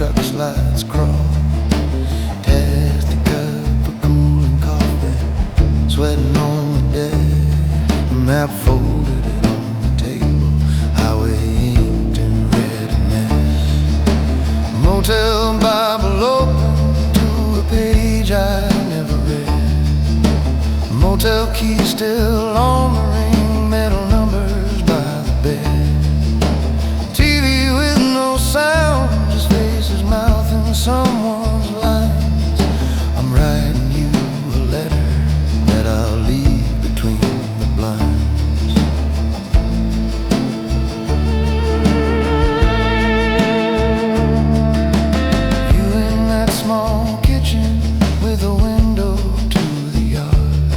truck's lights cross. Past the cup of cooling coffee, sweating on the deck. Map folded it on the table, highway inked in red and ash. Motel Bible open to a page I never read. Motel key still on the ring, metal numbers by the bed. TV with no sound, just faces, mouth and someone's lines. I'm writing you a letter that I'll leave between the blinds. You in that small kitchen with a window to the yard.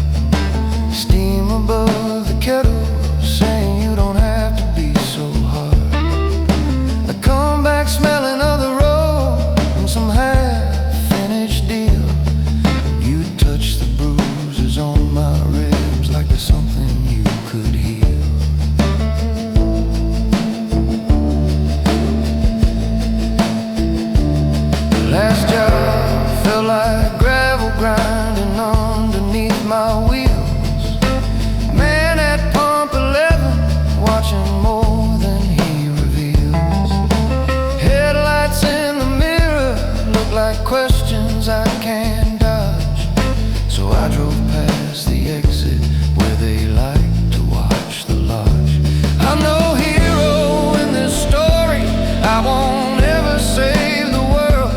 Steam above the kettle, saying you don't have to be so hard. I come back smelling of the road and some half-finished deal. You touch the bruises on my ribs like there's something you could heal. The last job felt like gravel grinding underneath my wheels. Man at pump 11, watching more than he reveals. Headlights in the mirror look like questions I can't dodge. So I drove past the exit where they like to watch the lodge. I'm no hero in this story, I won't ever save the world.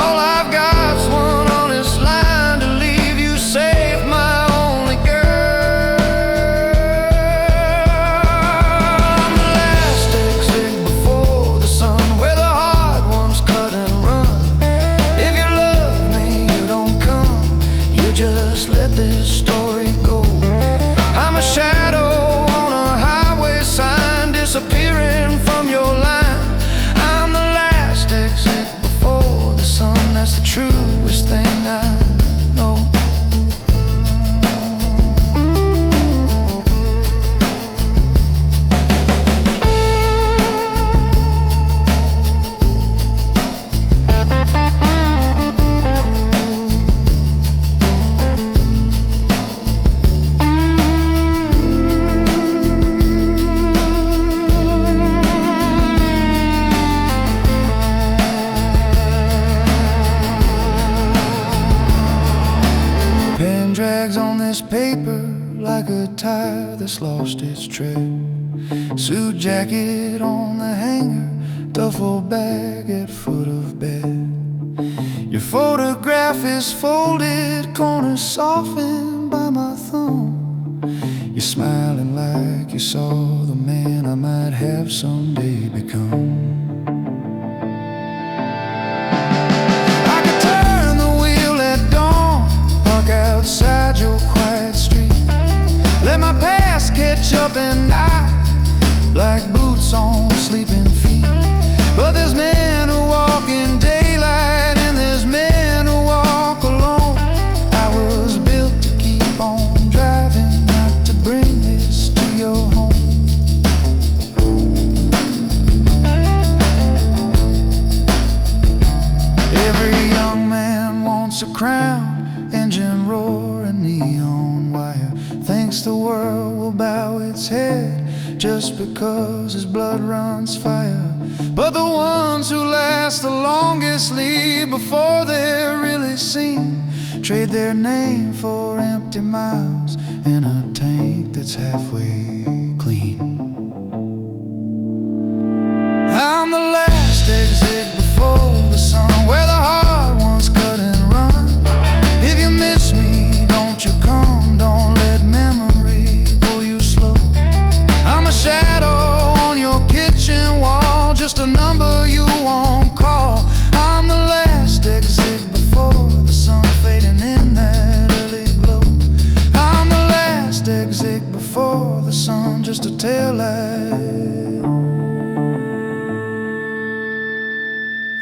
All I've got's one honest line to leave you safe, my only girl. I'm the last exit before the sun, where the hard ones cut and run. If you love me, you don't come, you just let this story go. I'm a shadow on a highway sign, disappearing from your line. I'm the last exit before the sun, that's the truest thing I know. Pen drags on this paper like a tire that's lost its tread. Suit jacket on the hanger, duffel bag at foot of bed. Your photograph is folded, corners softened by my thumb. You're smiling like you saw the man I might have someday become. I could turn the wheel at dawn, park outside your quiet street. Let my past catch up and die like boots on sleeping feet. But there's men who walk in daylight and there's men who walk alone. I was built to keep on driving, not to bring this to your home. Every young man wants a crown, engine roar and neon wire. Thinks the world will bow its head just because his blood runs fire. But the ones who last the longest leave before they're really seen. Trade their name for empty miles in a tank that's halfway clean. I'm the last exit before the sun, where the hard ones cut and run. If you miss me, don't you come, don't let memory pull you slow. I'm a shadow on your kitchen wall, just a number you won't call. I'm the last exit before the sun, fading in that early glow. I'm the last exit before the sun, just a taillight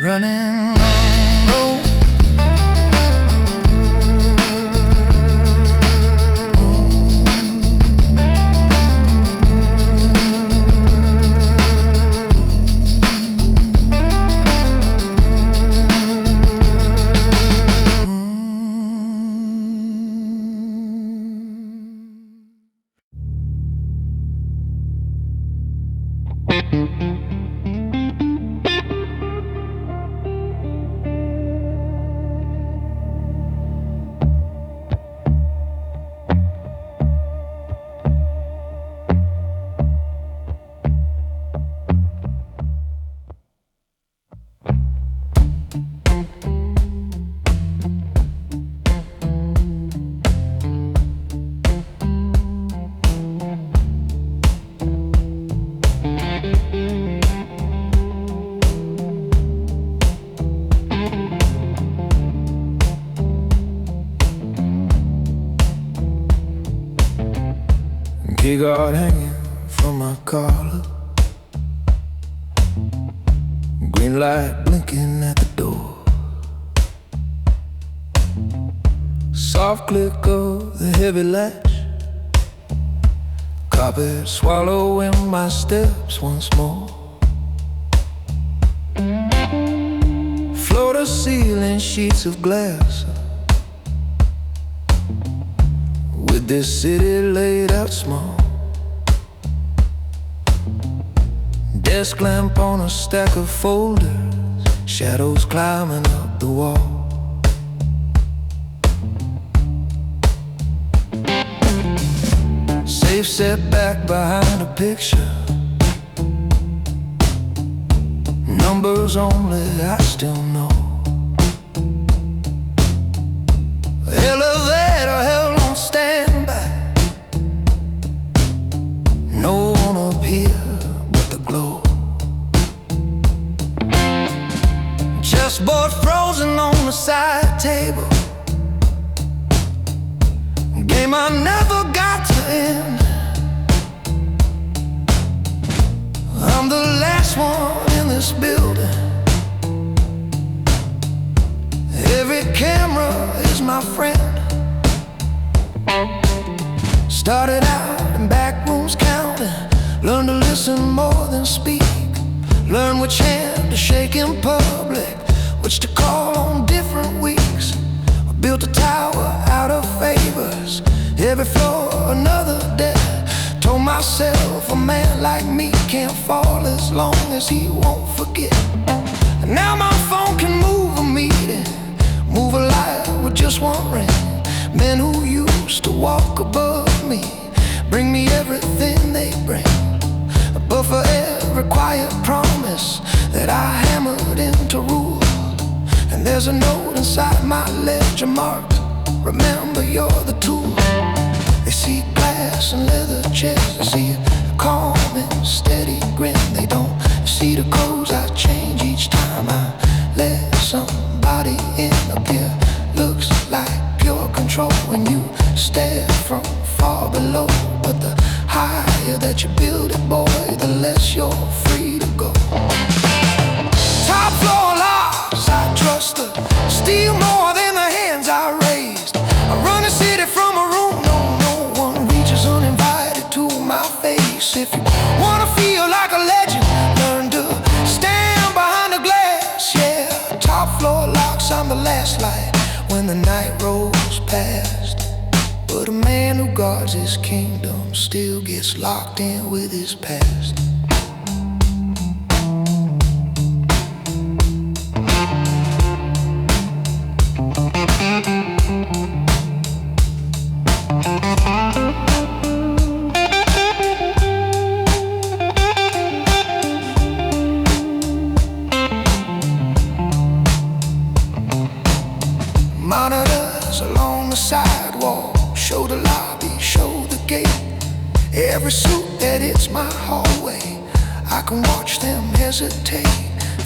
running low. key guard hanging from my collar, green light blinking at the door. Soft click of the heavy latch, carpet swallowing my steps once more. Floor to ceiling sheets of glass, with this city laid out small. Desk lamp on a stack of folders, shadows climbing up the wall. Safe set back behind a picture, numbers only I still know. Elevator held on standby, no one up here but the glow. Chessboard frozen on the side table, game I never got to end. I'm the last one in this building. Every camera is my friend. Started out in back rooms counting, learned to listen more than speak. Learn which hand to shake in public, which to call on different weeks. I built a tower out of favors, every floor another day. Told myself a man like me can't fall as long as he won't forget. And now my phone can move a meeting, move a life with just one ring. Men who used to walk above me bring me everything they bring. But for every quiet promise that I hammered into rule, and there's a note inside my ledger marked, remember you're the tool. They see glass and leather chairs, they see a calm and steady grin. They don't see the codes I change each time I let somebody in. Up here looks like pure control when you stare from far below. But the higher that you build it, boy, the less you're free to go. Top floor locks, I trust the steel more than the hands I raised. I run the city from a room if you wanna feel like a legend, learn to stand behind the glass. Yeah, top floor locks, I'm the last light when the night rolls past. But a man who guards his kingdom still gets locked in with his past. Monitors along the sidewalk show the lobby, show the gate. Every suit that hits my hallway, I can watch them hesitate.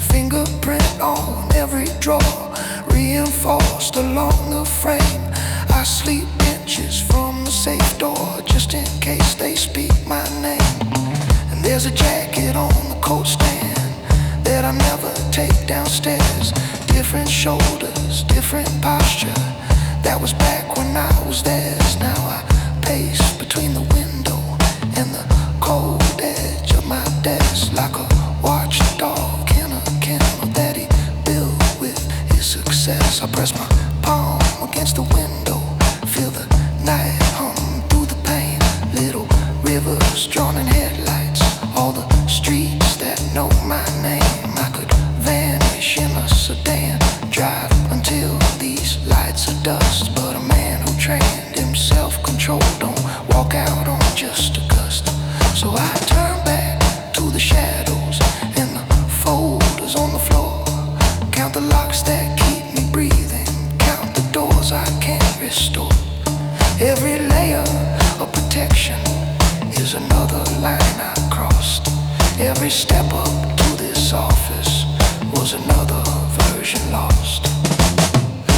Fingerprint on every drawer, reinforced along the frame. I sleep inches from the safe door just in case they speak my name. And there's a jacket on the coat stand that I never take downstairs. Different shoulders, different posture. That was back when I was theirs. Now I pace between the window and the cold edge of my desk, like a watchdog in a kennel that he built with his success. I press my palm against the window, feel the night hum through the pane. Little rivers drawn in headlights, all the streets that know my name. I could vanish in a sedan, drive until these lights are dust. But a man who trained himself control don't walk out on just a gust. So I turn back to the shadows and the folders on the floor, count the locks that keep me breathing, count the doors I can't restore. Every layer of protection is another line I crossed. Every step up to this office was another version lost.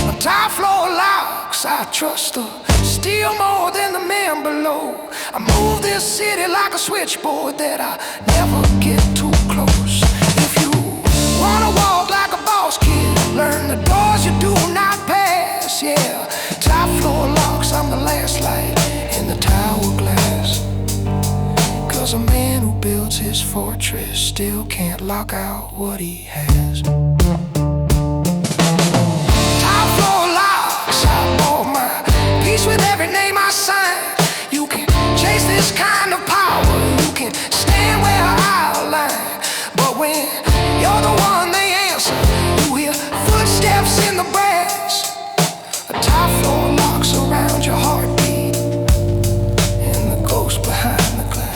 On top floor locks, I trust the steal more than the man below. I move this city like a switchboard that I never get too close. If you wanna walk like a boss kid, learn the doors you do not pass, yeah. Top floor locks, I'm the last light in the tower glass. Cause a man who builds his fortress still can't lock out what he has. Top floor locks, I bought my peace with every name I sign. You can chase this kind of power, you can stand where I align. But when you're the one they answer, you hear footsteps in the brass. A top floor locks around your heartbeat and the ghost behind the glass.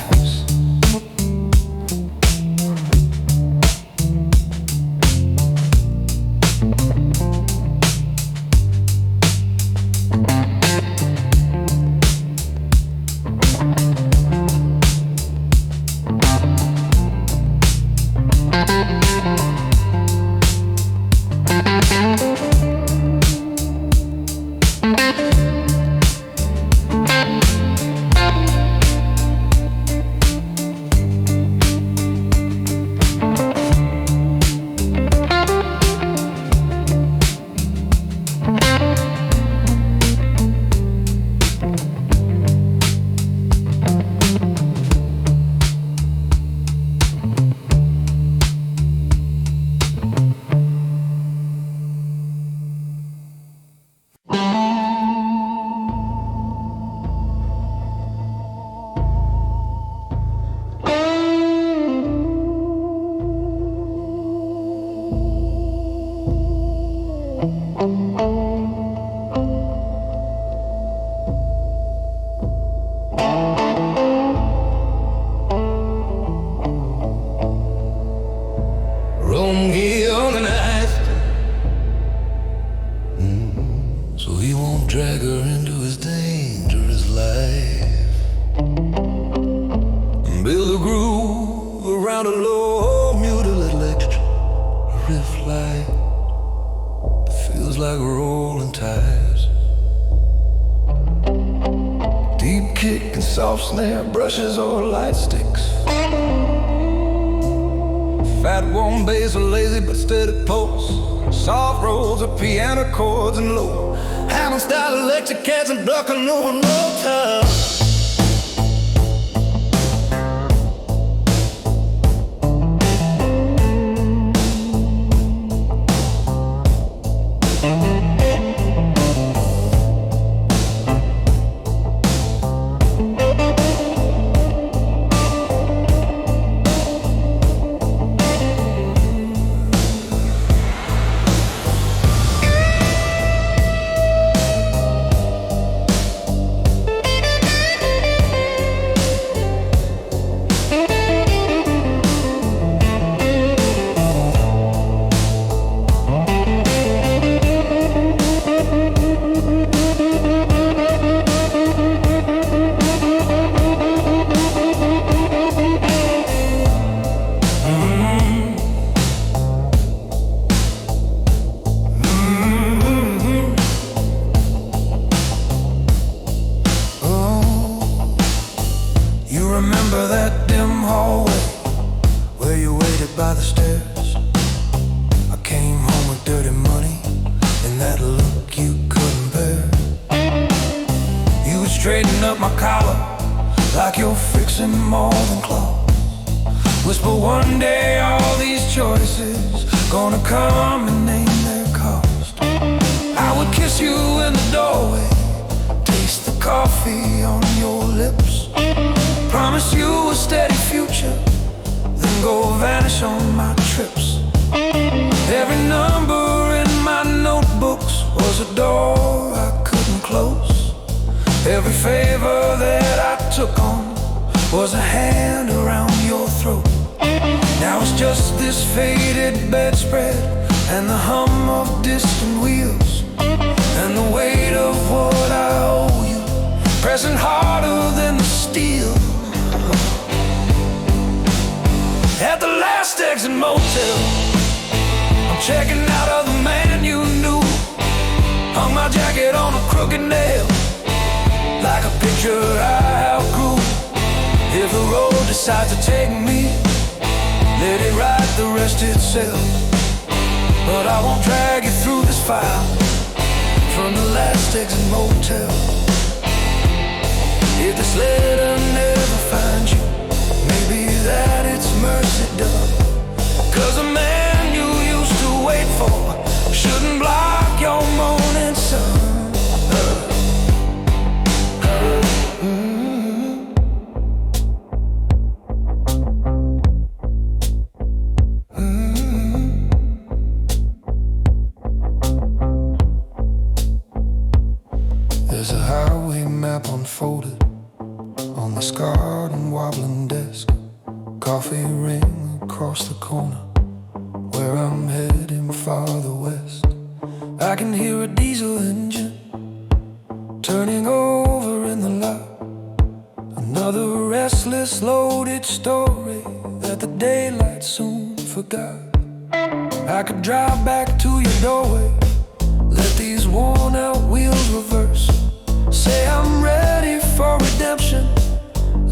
Rome here on the night, so he won't drag her into his dangerous life. Build a groove around a low muted electric riff light that feels like rolling tires. Deep kick and soft snare brushes or light sticks. Fat warm bass, a lazy but steady pulse. Soft rolls of piano chords and low Hammond style electric cats and duck and no one no time. Remember that dim hallway where you waited by the stairs? I came home with dirty money and that look you couldn't bear. You would straighten up my collar like you're fixing more than clothes. Whisper one day all these choices gonna come and name their cost. I would kiss you in the doorway, taste the coffee on your lips, promise you a steady future, then go vanish on my trips. Every number in my notebooks was a door I couldn't close. Every favor that I took on was a hand around your throat. Now it's just this faded bedspread and the hum of distant wheels and the weight of what I owe you pressing harder than the steel. At the last exit motel, I'm checking out of the man you knew. Hung my jacket on a crooked nail, like a picture I outgrew. If the road decides to take me, let it write the rest itself. But I won't drag you through this file from the last exit motel. If this letter never finds you, maybe that it's mercy done. 'Cause the man you used to wait for shouldn't block your morning sun. There's a highway map unfolded on the scarred and wobbling desk. Coffee ring across the corner where I'm heading farther west. I can hear a diesel engine turning over in the lot. Another restless loaded story that the daylight soon forgot. I could drive back to your doorway, let these worn out wheels reverse. Say I'm ready for redemption,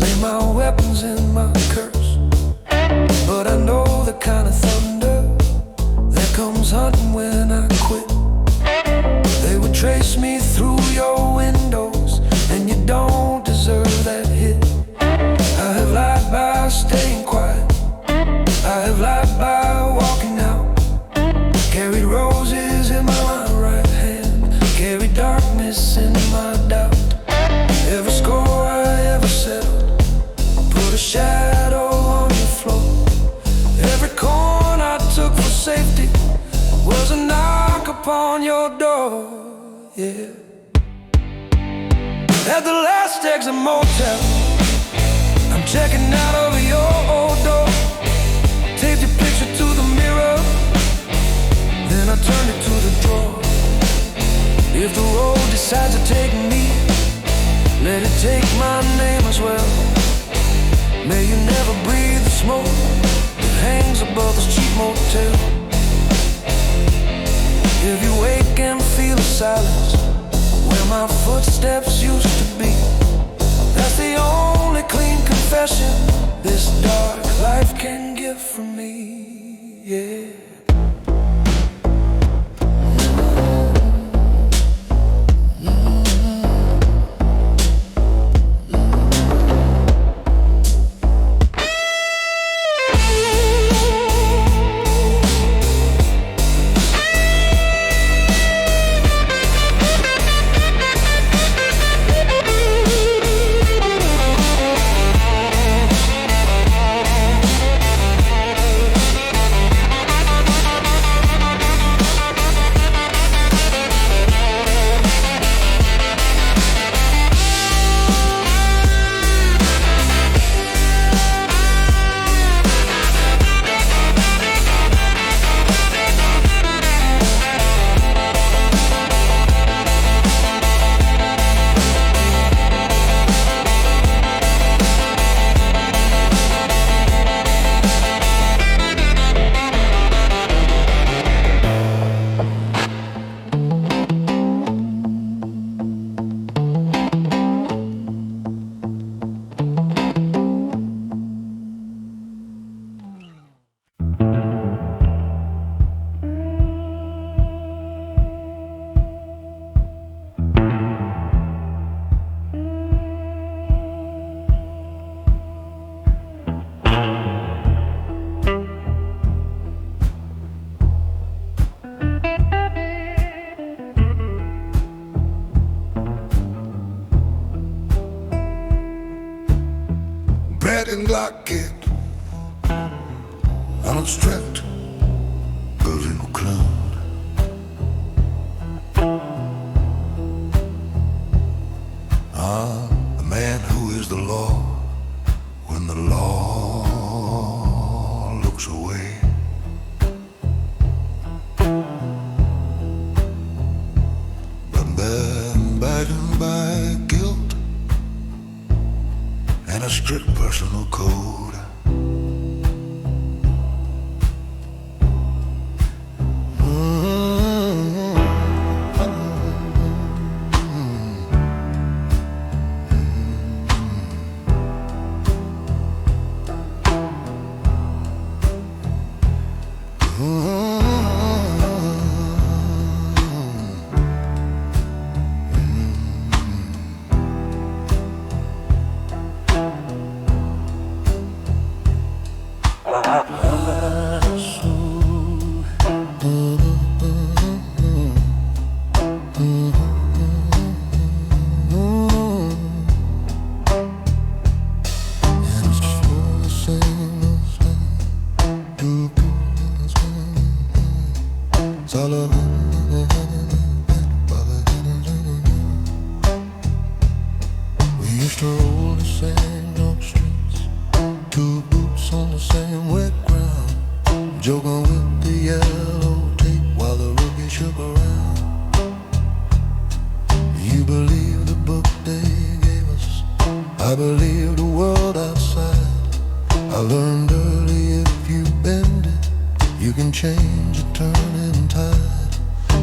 lay my weapons in my curse. But I know the kind of thunder that comes hunting when I quit. They would trace me through your windows, and you don't deserve that hit. I have lied by staying quiet, I have lied by walking out. Carried roses in my right hand, carried darkness in my doubt. Every score I ever settled put a shadow on your floor. Every corner I took for safety was a knock upon your door, yeah. At the last exit motel, I'm checking out over your old door. Taped your picture to the mirror, then I turned it to the drawer. If the road decides to take me, let it take my name as well. May you never breathe the smoke that hangs above this cheap motel. If you wake and feel the silence where my footsteps used to be, that's the only clean confession this dark life can give from me, yeah. Didn't like it. Unobstruct, building a cloud. The man who is the law when the law looks away. But burdened by guilt and a strict personal code. We used to roll the same dark streets, two boots on the same wet ground, joking with the yellow tape while the rookie shook around. You believe the book they gave us, I believe the world outside. I learned early if you bend it, you can change a turning tide.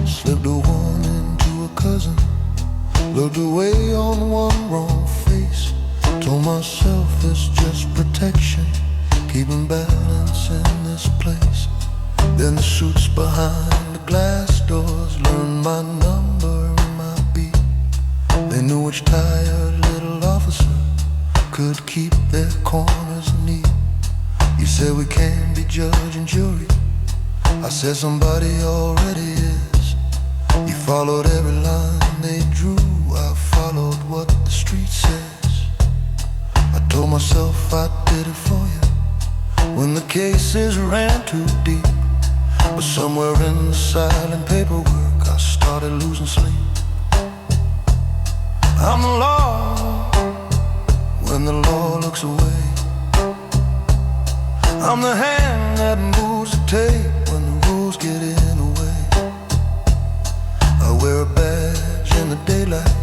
Slipped a one into a cousin, looked away on one wrong face. Told myself it's just protection, keeping balance in this place. Then the suits behind the glass doors learned my number and my beat. They knew which tired little officer could keep their corners neat. You said we can't be judge and jury, I said somebody already is. You followed every line they drew, I followed what the street says. I told myself I did it for you when the cases ran too deep. But somewhere in the silent paperwork I started losing sleep. I'm the law when the law looks away. I'm the hand that moves the tape when the rules get in the way. I wear a badge in the daylight,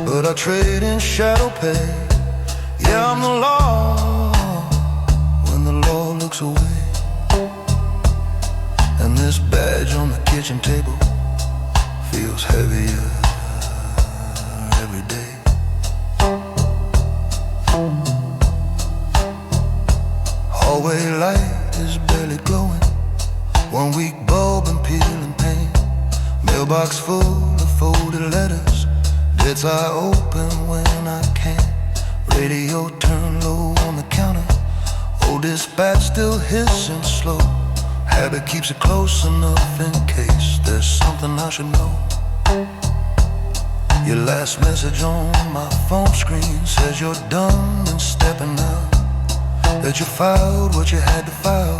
but I trade in shadow pay. Yeah, I'm the law when the law looks away. And this badge on the kitchen table feels heavier every day. Hallway light is barely glowing, one weak bulb and peeling paint. Mailbox full of folded letters, dead's eye open when I can't. Radio turned low on the counter, old dispatch still hissing slow. Habit keeps it close enough in case there's something I should know. Your last message on my phone screen says you're done and stepping out, that you filed what you had to file,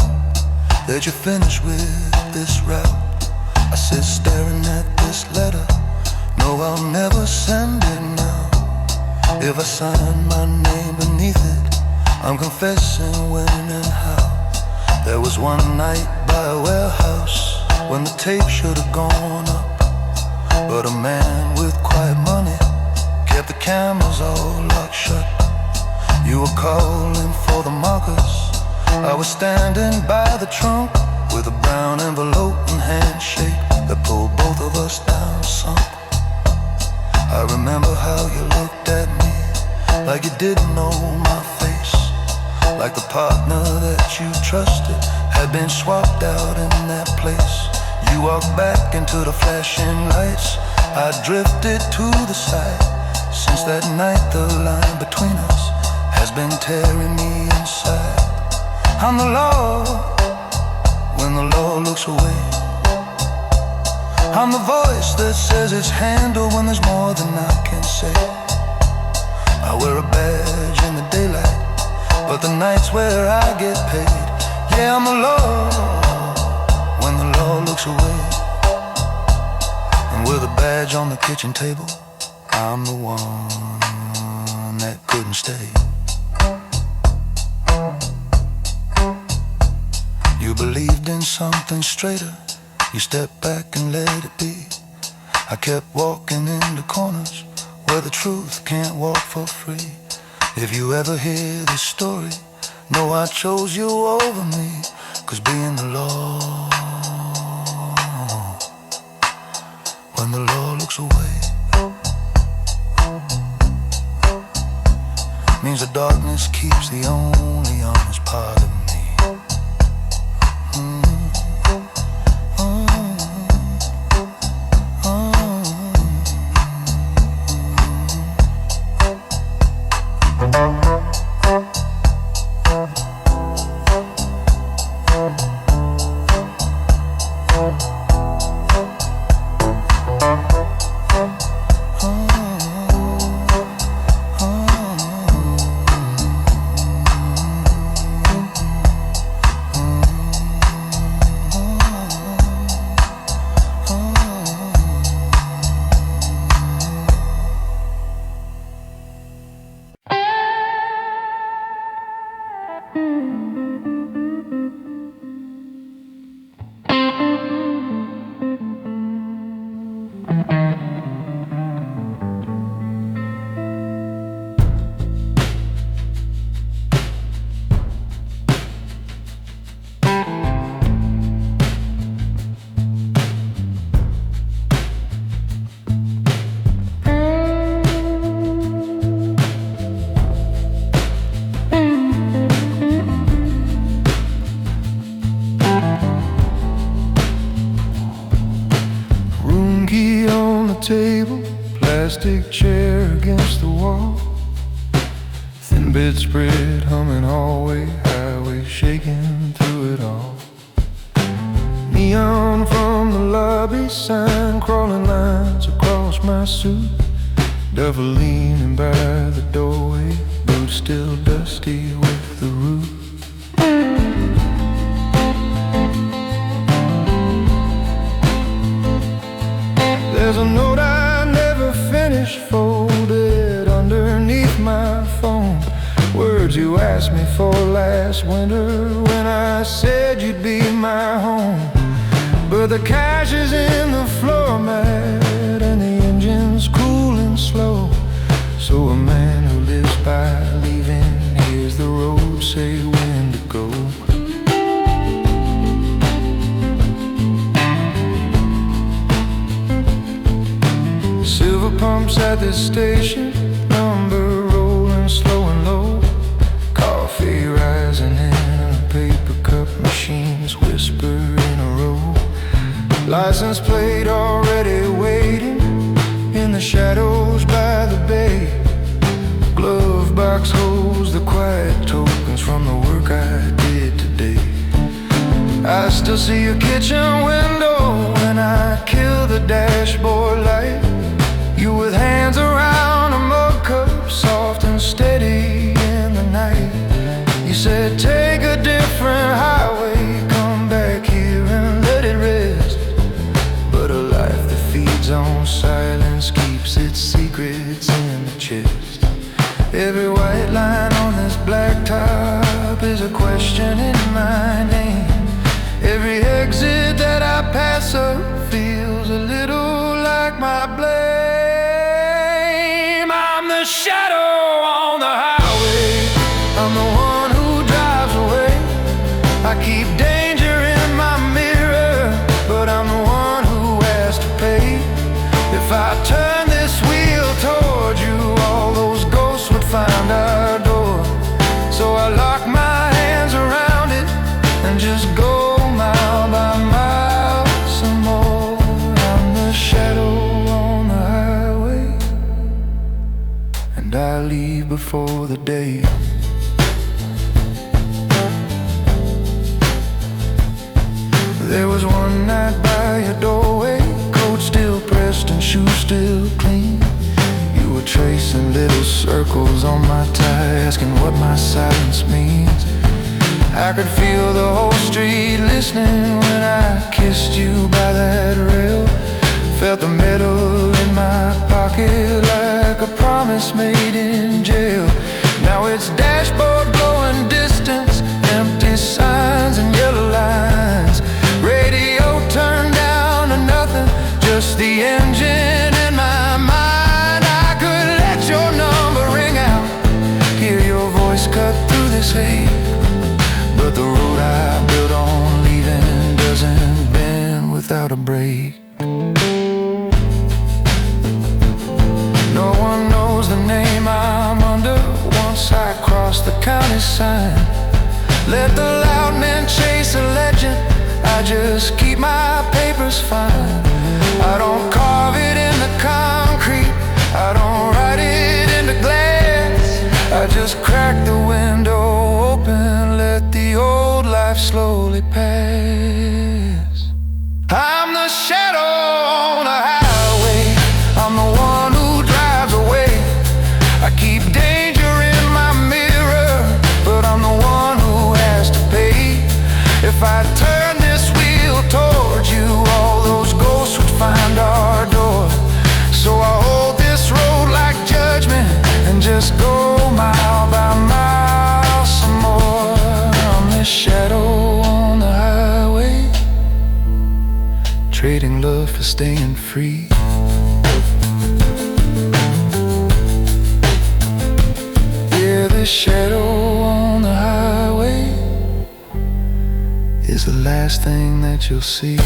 that you're finished with this route. I sit staring at this letter, no, I'll never send it now. If I sign my name beneath it, I'm confessing when and how. There was one night by a warehouse when the tape should have gone up, but a man with quiet money kept the cameras all locked shut. You were calling for the markers, I was standing by the trunk with a brown envelope and handshake that pulled both of us down sunk. I remember how you looked at me like you didn't know my face, like the partner that you trusted had been swapped out in that place. You walked back into the flashing lights, I drifted to the side. Since that night the line between us has been tearing me inside. I'm the law when the law looks away. I'm the voice that says it's handled when there's more than I can say. I wear a badge in the daylight, but the nights where I get paid. Yeah, I'm the law when the law looks away. And with a badge on the kitchen table, I'm the one that couldn't stay. You believed in something straighter, you stepped back and let it be. I kept walking into corners where the truth can't walk for free. If you ever hear this story, know I chose you over me, 'cause being the law when the law looks away means the darkness keeps the only honest part of me. the table, plastic chair against the wall, thin bedspread humming hallway, highway shaking through it all. Neon from the lobby, sign crawling lines across my suit. Duffel leaning by the doorway, boots still dusty with the root. There's a note I never finished, folded underneath my phone. Words you asked me for last winter when I said you'd be my home. But the cash is in the floor mat and the engine's cool and slow. So a man who lives by leaving hears the road say when to go. Silver pumps at the station, number rolling slow and low. Coffee rising in a paper cup, machines whisper in a row. License plate already waiting in the shadows by the bay. Glove box holds the quiet tokens from the work I did today. I still see your kitchen window when I kill the dashboard light. You with hands around a mug cup, soft and steady in the night. You said take a different highway, come back here and let it rest. But a life that feeds on silence keeps its secrets in the chest. Every white line on this blacktop is a question in my name. Every exit that I pass up feels a little like my blame. I'm the shadow on the highway, I'm the one who drives away. I keep danger in my mirror, but I'm the one who has to pay. If I turn this wheel toward you, all those ghosts would find our door. So I lock my hands around it and just go mile by mile some more. I'm the shadow on the highway, and I leave before the day. There was one night by your doorway, coat still pressed and shoes still clean. You were tracing little circles on my tie, asking what my silence means. I could feel the whole street listening when I kissed you by that rail. Felt the metal in my pocket like a promise made in jail. Now it's dashboard glowing distance, empty signs and yellow lines. Radio turned down to nothing, just the engine in my mind. I could let your number ring out, hear your voice cut through this hate. But the road I built on leaving doesn't bend without a break. No one knows the name I'm under once I cross the county sign. Let the loud men chase a legend, I just keep my papers fine. I don't carve it in the concrete, I don't write it into glass. I just crack the window open, let the old life slowly pass. I'm the shadow on the highway, I'm the one who drives away. I keep danger in my mirror, but I'm the one who has to pay. If I turn this wheel towards you, all those ghosts would find our door. So I hold this road like judgment and just go mile by mile some more. I'm the shadow on the highway, trading love for staying free. Yeah, the shadow on the highway is the last thing that you'll see.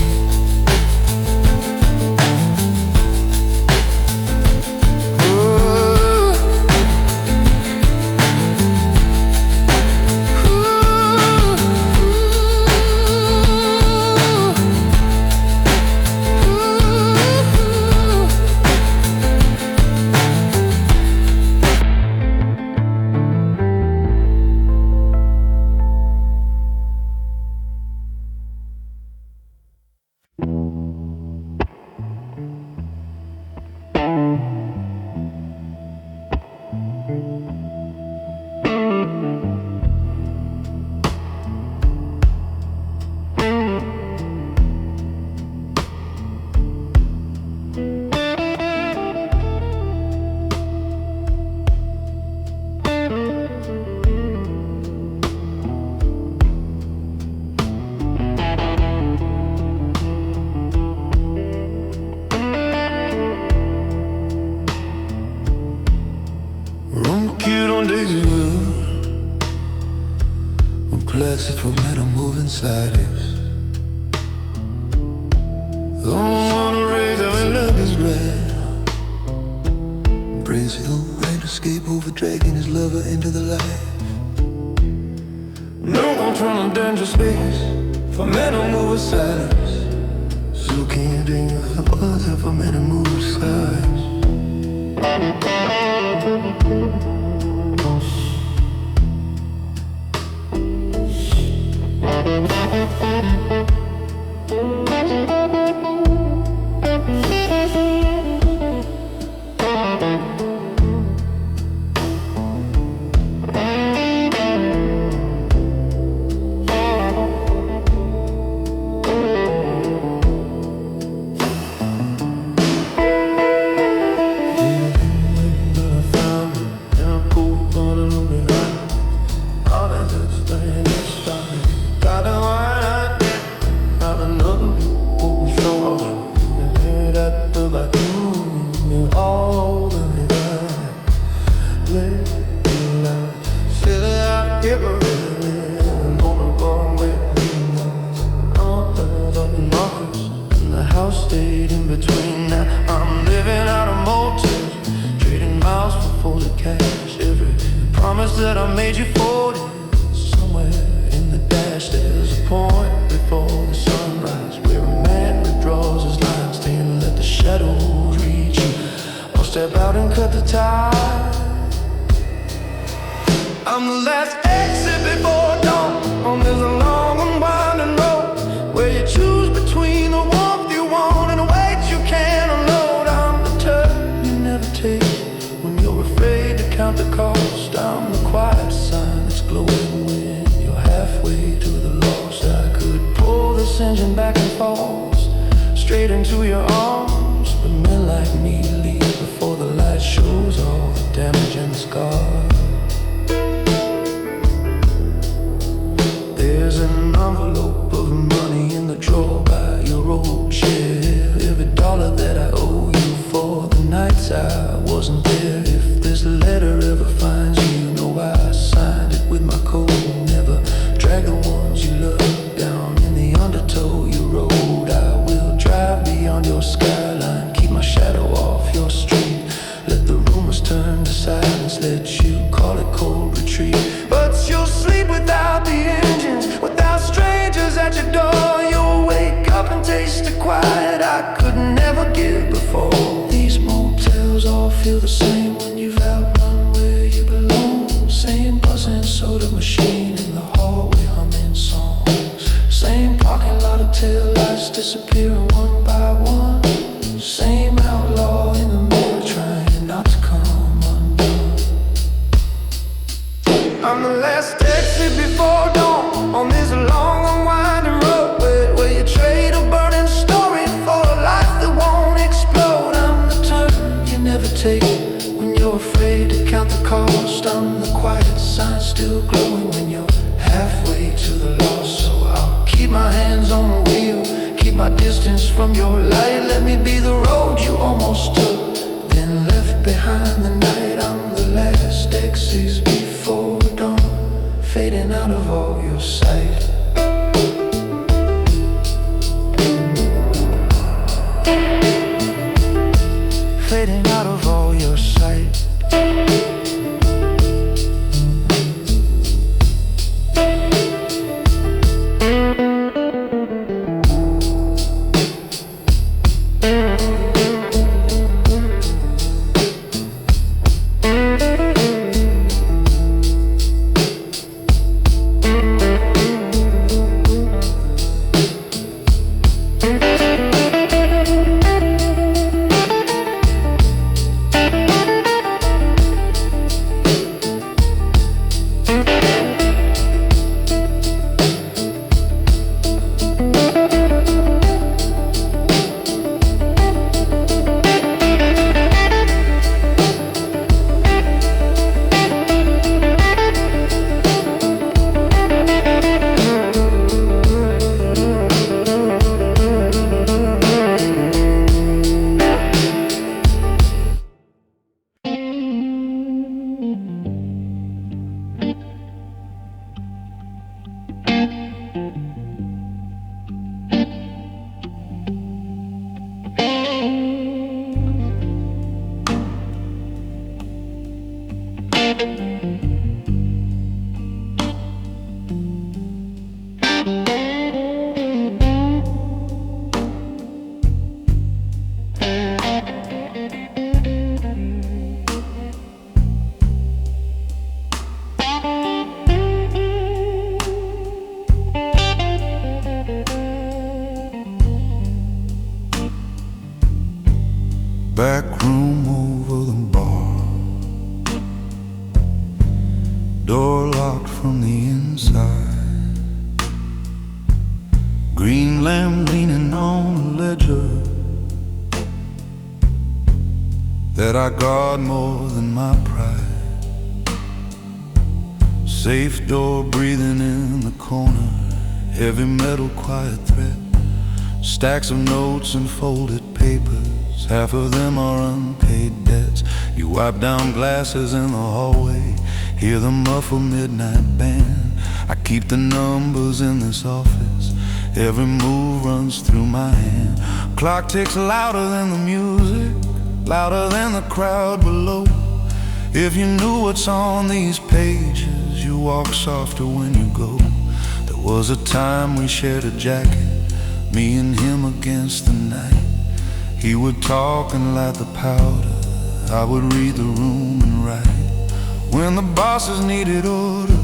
exit from where I'm moving sideways. Don't wanna raise our love is red. Praise the right escape over dragging his lover into the light. No one from a danger space for men who move with silence. So can't think of other for men who move with silence. That I made you for it. Somewhere in the dash there's a point before the sunrise where a man withdraws his line, staying and let the shadows reach you. I'll step out and cut the tide. I'm the last exit before dawn on this long and winding road where you choose between the warmth you want and the weight you can't unload. I'm the turn you never take when you're afraid to count the cost. I'm the quiet sign that's glowing when you're halfway to the lost. I could pull this engine back and forth straight into your arms, but men like me leave before the light shows all the damage and the scars. There's an envelope of money in the drawer by your old chair. Every dollar that I owe you for the nights I wasn't there. If this letter ever finds you, I signed it with my code. Never drag the ones you love down in the undertow you rode. I will drive beyond your skyline, keep my shadow off your street. Let the rumors turn to silence, let you call it cold retreat. But you'll sleep without the engines, without strangers at your door. You'll wake up and taste the quiet I could never give before. These motels all feel the same when you've outrun where you belong. Same buzzing soda machine in the hallway humming songs. Same parking lot of taillights disappearing one by one. Same outlaw in the mirror trying not to come undone. I'm the last exit before dawn on this long and winding road where you trade a burning story for a life that won't explode. I'm the turn you never take when you're afraid to count the cost. I'm the quiet sign still glowing when you're halfway to the lost. So I'll keep my hands on the wheel, keep my distance from your light. Let me be the road you almost took, then left behind the night. I'm the last exit before dawn, fading out of all your sight. Fading out of all your sight. back room over the bar, door locked from the inside, green lamp leaning on a ledger that I guard more than my pride. Safe door breathing in the corner, heavy metal quiet threat, stacks of notes and folded papers, half of them are unpaid debts. You wipe down glasses in the hallway, hear the muffled midnight band. I keep the numbers in this office, every move runs through my hand. Clock ticks louder than the music, louder than the crowd below. If you knew what's on these pages, you walk softer when you go. There was a time we shared a jacket, me and him against the night. He would talk and light the powder, I would read the room and write. When the bosses needed order,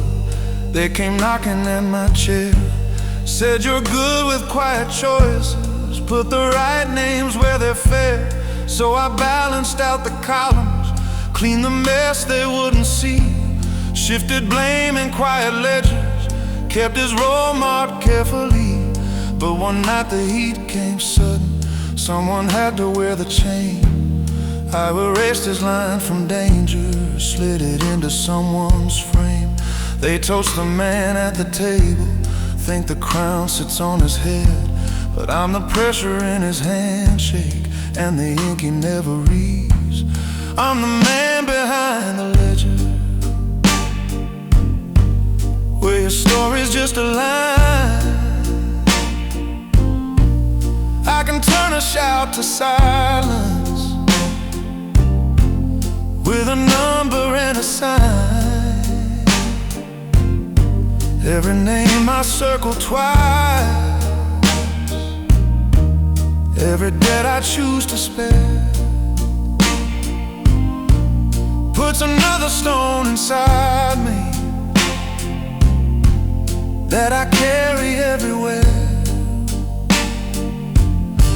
they came knocking at my chair, said you're good with quiet choices, put the right names where they're fair. So I balanced out the columns, cleaned the mess they wouldn't see, shifted blame in quiet ledgers, kept his role marked carefully. But one night the heat came sudden, someone had to wear the chain. I erased his line from danger, slid it into someone's frame. They toast the man at the table, think the crown sits on his head, but I'm the pressure in his handshake and the ink he never reads. I'm the man behind the ledger, where your story's just a line. I can turn a shout to silence with a number and a sign. Every name I circle twice, every debt I choose to spare, puts another stone inside me that I carry everywhere.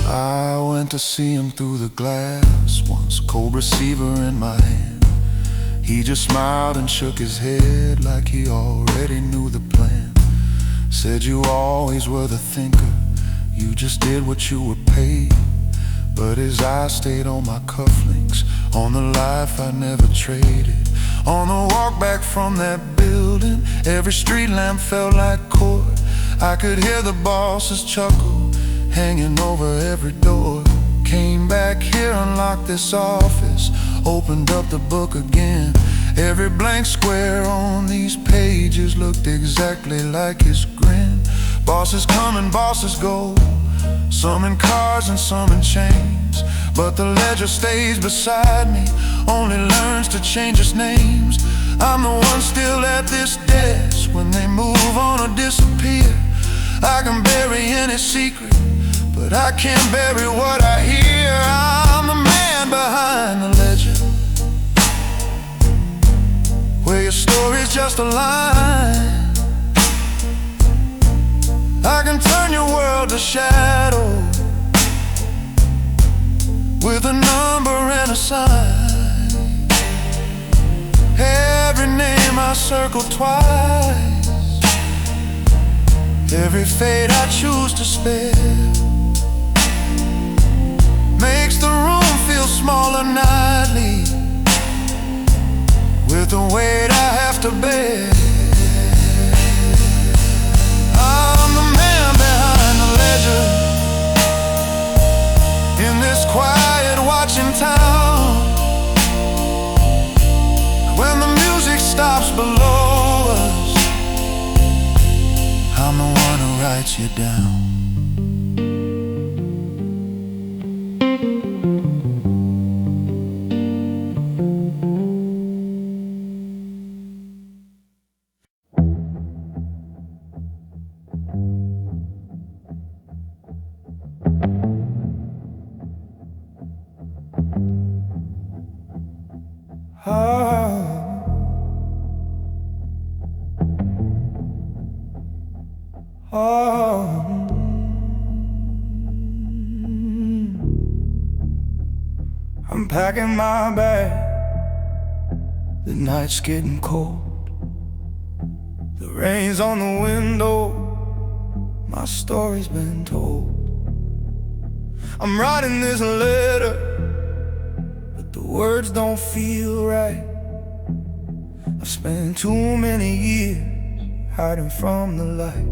I went to see him through the glass once, cold receiver in my hand. He just smiled and shook his head like he already knew the plan. Said you always were the thinker, you just did what you were paid. But his eyes stayed on my cufflinks, on the life I never traded. On the walk back from that building, every street lamp felt like court. I could hear the boss's chuckle hanging over every door. Came back here, unlocked this office, opened up the book again. Every blank square on these pages looked exactly like his grin. Bosses come and bosses go, some in cars and some in chains, but the ledger stays beside me, only learns to change its names. I'm the one still at this desk when they move on or disappear. I can bury any secret, but I can't bury what I hear. I'm the man behind the ledger, where your story's just a line. I can turn your world to shadow with a number and a sign. Every name I circle twice, every fate I choose to spare, makes the room feel smaller nightly with the weight I have to bear. I'm the man behind the ledger, in this quiet watching town. When the music stops below us, I'm the one who writes you down. Oh, I'm packing my bag. The night's getting cold. The rain's on the window. My story's been told. I'm writing this letter, but the words don't feel right. I've spent too many years hiding from the light.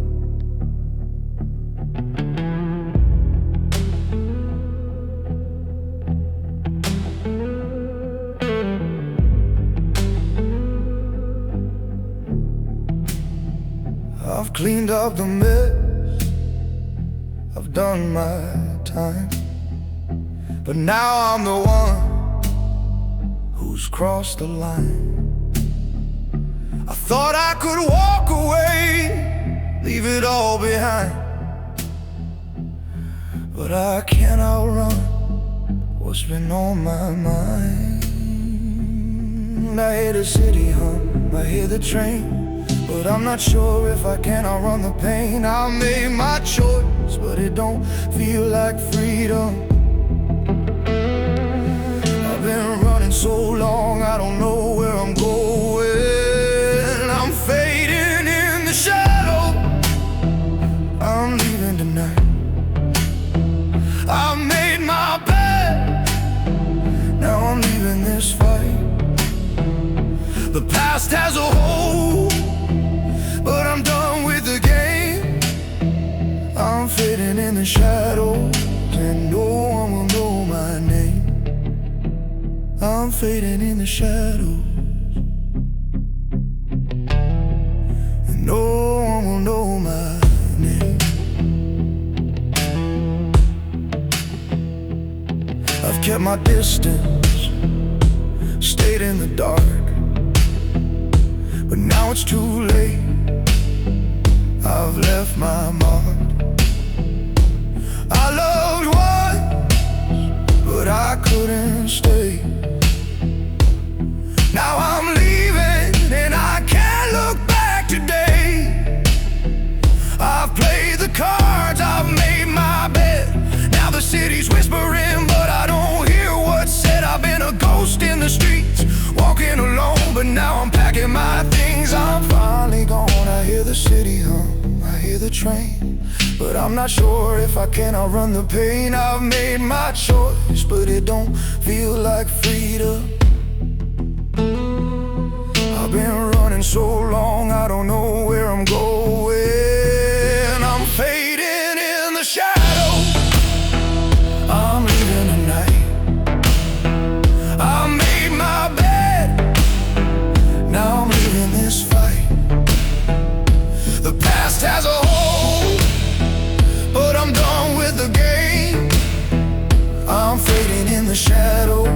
I've cleaned up the mess, I've done my time, but now I'm the one who's crossed the line. I thought I could walk away, leave it all behind, but I can't outrun what's been on my mind. I hear the city hum, I hear the train, but I'm not sure if I can outrun the pain. I made my choice, but it don't feel like freedom. I've been running so long, I don't know where I'm going. I'm fading in the shadow, I'm leaving tonight. I made my bed, now I'm leaving this fight. The past has a hold, but I'm done with the game. I'm fading in the shadows, and no one will know my name. I'm fading in the shadows, and no one will know my name. I've kept my distance, stayed in the dark, but now it's too late. I've left my mark. I loved once, but I couldn't stay. Now I'm leaving and I can't look back today. I've played the cards, I've made my bed. Now the city's whispering, but I don't hear what's said. I've been a ghost in the streets, walking alone, but now I'm packing my things. I'm finally gone. I hear the city hum, I hear the train, but I'm not sure if I can outrun the pain. I've made my choice, but it don't feel like freedom. I've been running so long, I don't know where I'm going. I'm fading in the shadows, I'm leaving tonight. I made my bed, now I'm leaving this fight. The past has a hold, but I'm done with the game. I'm fading in the shadows,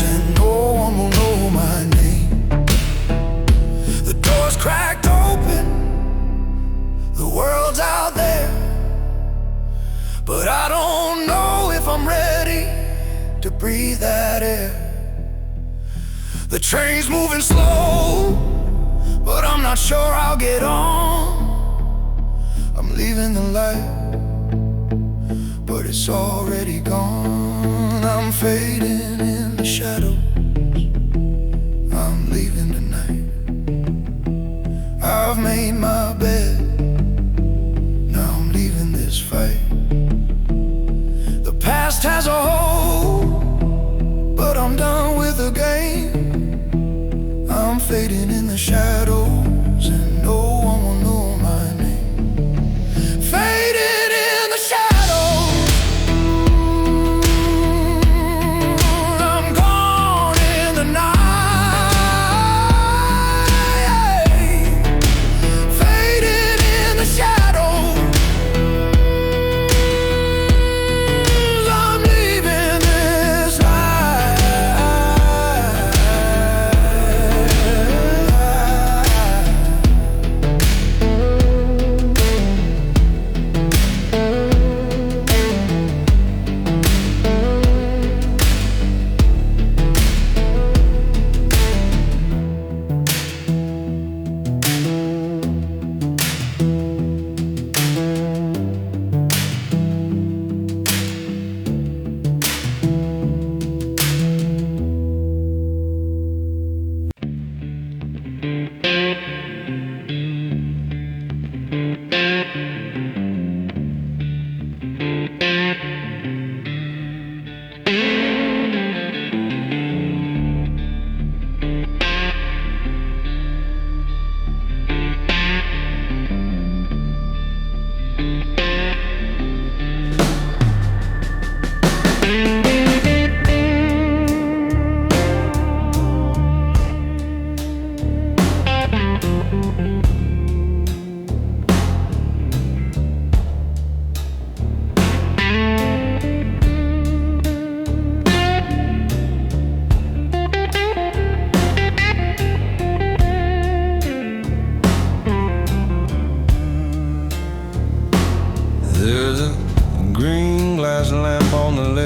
and no one will know my name. The door's cracked open, the world's out there, but I don't know if I'm ready to breathe that air. The train's moving slow, but I'm not sure I'll get on. I'm leaving the light, but it's already gone. I'm fading in the shadows, I'm leaving tonight. I've made my bed, now I'm leaving this fight. The past has a hold, but I'm done with the game. I'm fading in the shadows, and no one will know my name. Fading in the shadows, I'm gone in the night. Fading in the shadows, I'm leaving this life.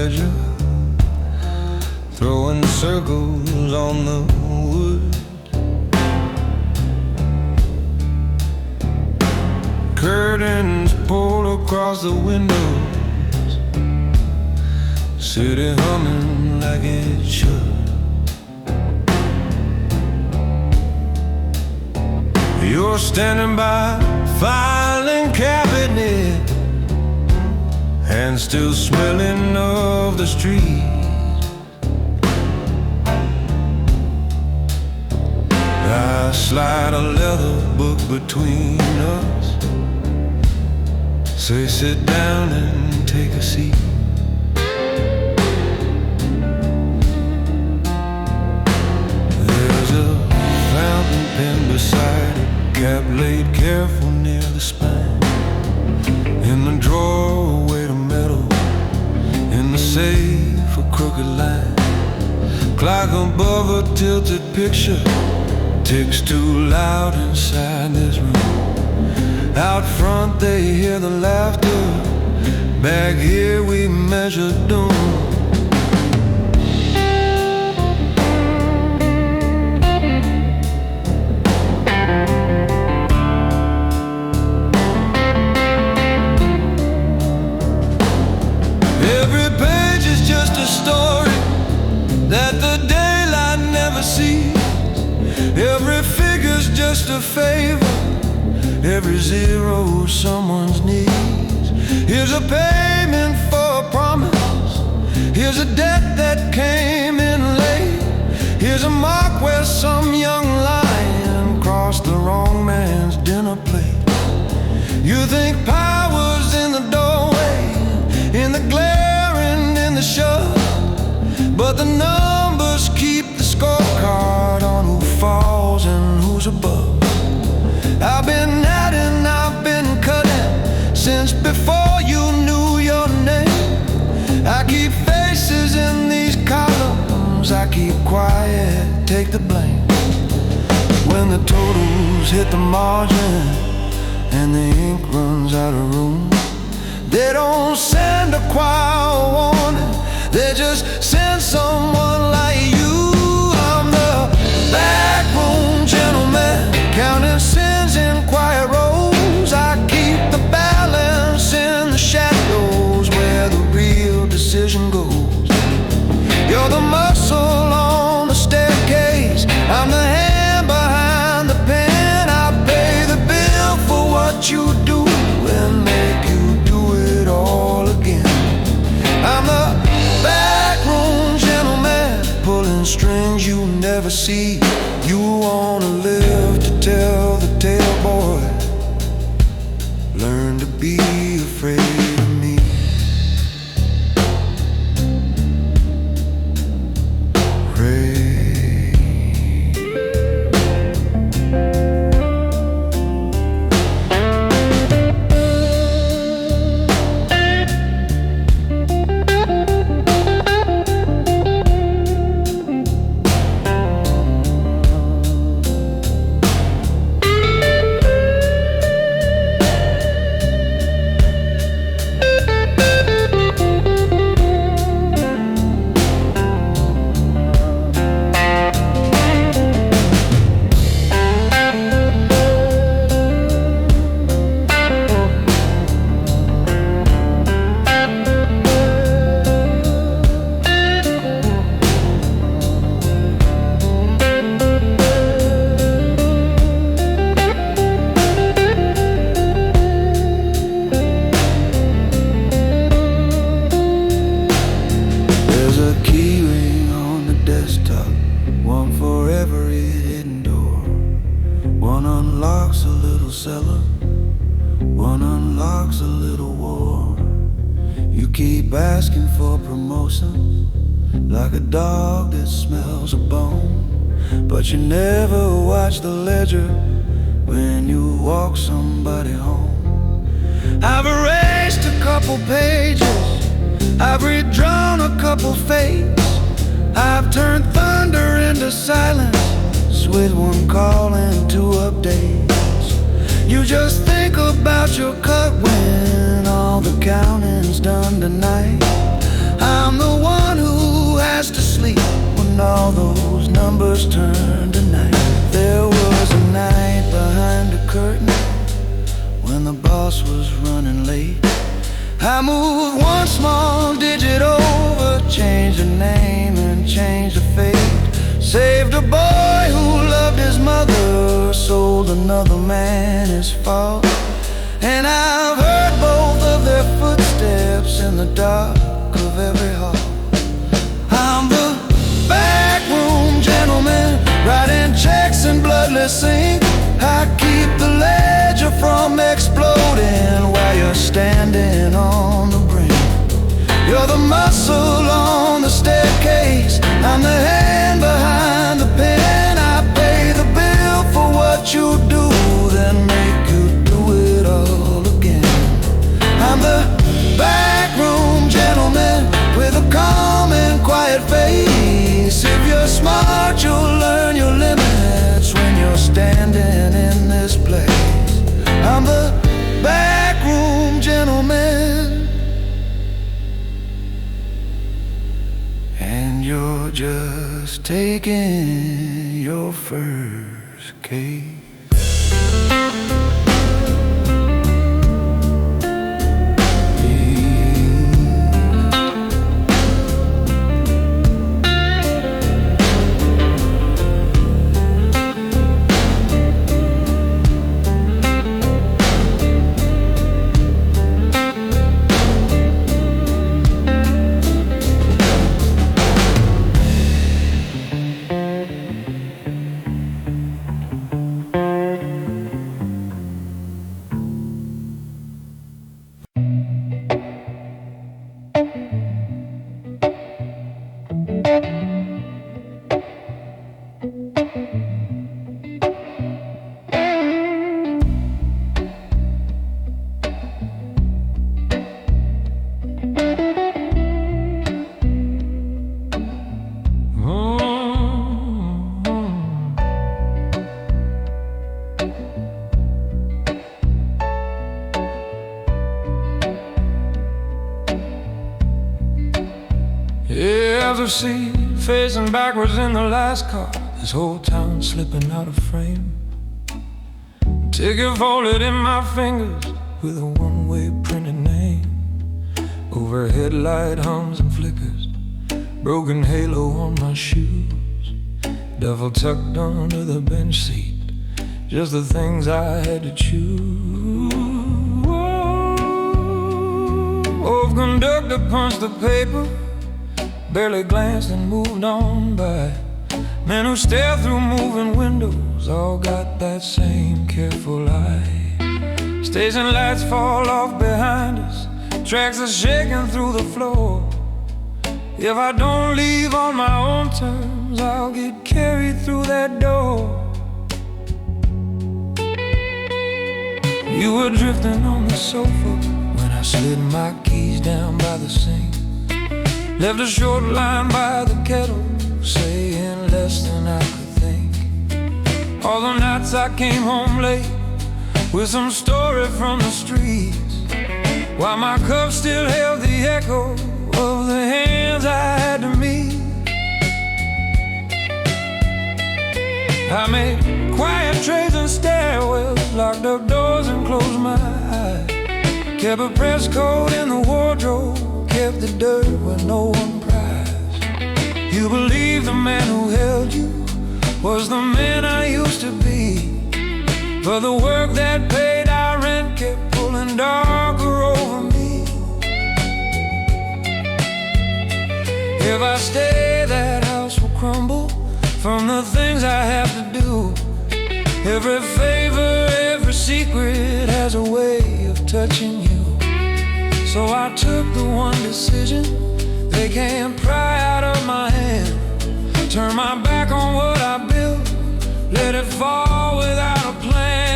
pleasure, throwing circles on the wood. Curtains pulled across the windows, city humming like it should. You're standing by filing cabinet and still smelling of the street. I slide a leather book between us, say sit down and take a seat. There's a fountain pen beside it, cap laid careful near the spine. In the drawer weight of metal, in the safe a crooked line. Clock above a tilted picture ticks too loud inside this room. Out front they hear the laughter, back here we measure doom. Every page is just a story that the daylight never sees. Every figure's just a favor, every zero someone's needs. Here's a payment for a promise, here's a debt that came in late. Here's a mark where some young lion crossed the wrong man's dinner plate. You think power's in the doorway, in the glare and in the shove, but the numbers keep the scorecard on who falls and who's above. I've been at and I've been cutting since before you knew your name. I keep faces in these columns, I keep quiet, take the blame. When the totals hit the margin and the ink runs out of room, they don't send a choir warning, they just send someone like you. I'm the backroom gentleman, counting sins in quiet rows. I keep the balance in the shadows where the real decision goes. You're the muscle on the staircase, I'm the hand behind the pen. I pay the bill for what you do and make you do it all again. I'm the backroom gentleman, pulling strings you never see. You wanna live to tell the tale, boy, learn to be afraid of me. Keep asking for promotion, like a dog that smells a bone, but you never watch the ledger when you walk somebody home. I've erased a couple pages, I've redrawn a couple fates, I've turned thunder into silence with one call and two updates. You just think about your cut when all the counting's done tonight. I'm the I moved one small digit over, changed the name and changed the fate. Saved a boy who loved his mother, sold another man his fault. And I've heard both of their footsteps in the dark of every hall. I'm the backroom gentleman, writing checks in bloodless ink. I keep the ledger from exploding while you're standing on the brink. You're the muscle on the staircase, I'm the hand behind the pen. I pay the bill for what you do, then make you do it all again. I'm the backroom gentleman with a calm and quiet face. If you're smart, you'll learn your limits when you're standing in this place. I'm the backroom gentleman, and you're just taking your first case. See, facing backwards in the last car, this whole town slipping out of frame. Ticket folded in my fingers with a one-way printed name. Overhead light hums and flickers, broken halo on my shoes, duffel tucked under the bench seat, just the things I had to choose. Oh, conductor punched the paper, barely glanced and moved on by. Men who stare through moving windows all got that same careful eye. Station lights fall off behind us, tracks are shaking through the floor. If I don't leave on my own terms, I'll get carried through that door. You were drifting on the sofa when I slid my keys down by the sink. Left a short line by the kettle, saying less than I could think. All the nights I came home late with some story from the streets, while my cup still held the echo of the hands I had to meet. I made quiet trays and stairwells, locked up doors and closed my eyes. Kept a press code in the wardrobe, kept the dirt where no one pries. You believe the man who held you was the man I used to be, but the work that paid our rent kept pulling darker over me. If I stay, that house will crumble from the things I have to do. Every favor, every secret has a way of touching you. So I took the one decision they can't pry out of my hand. Turn my back on what I built, let it fall without a plan.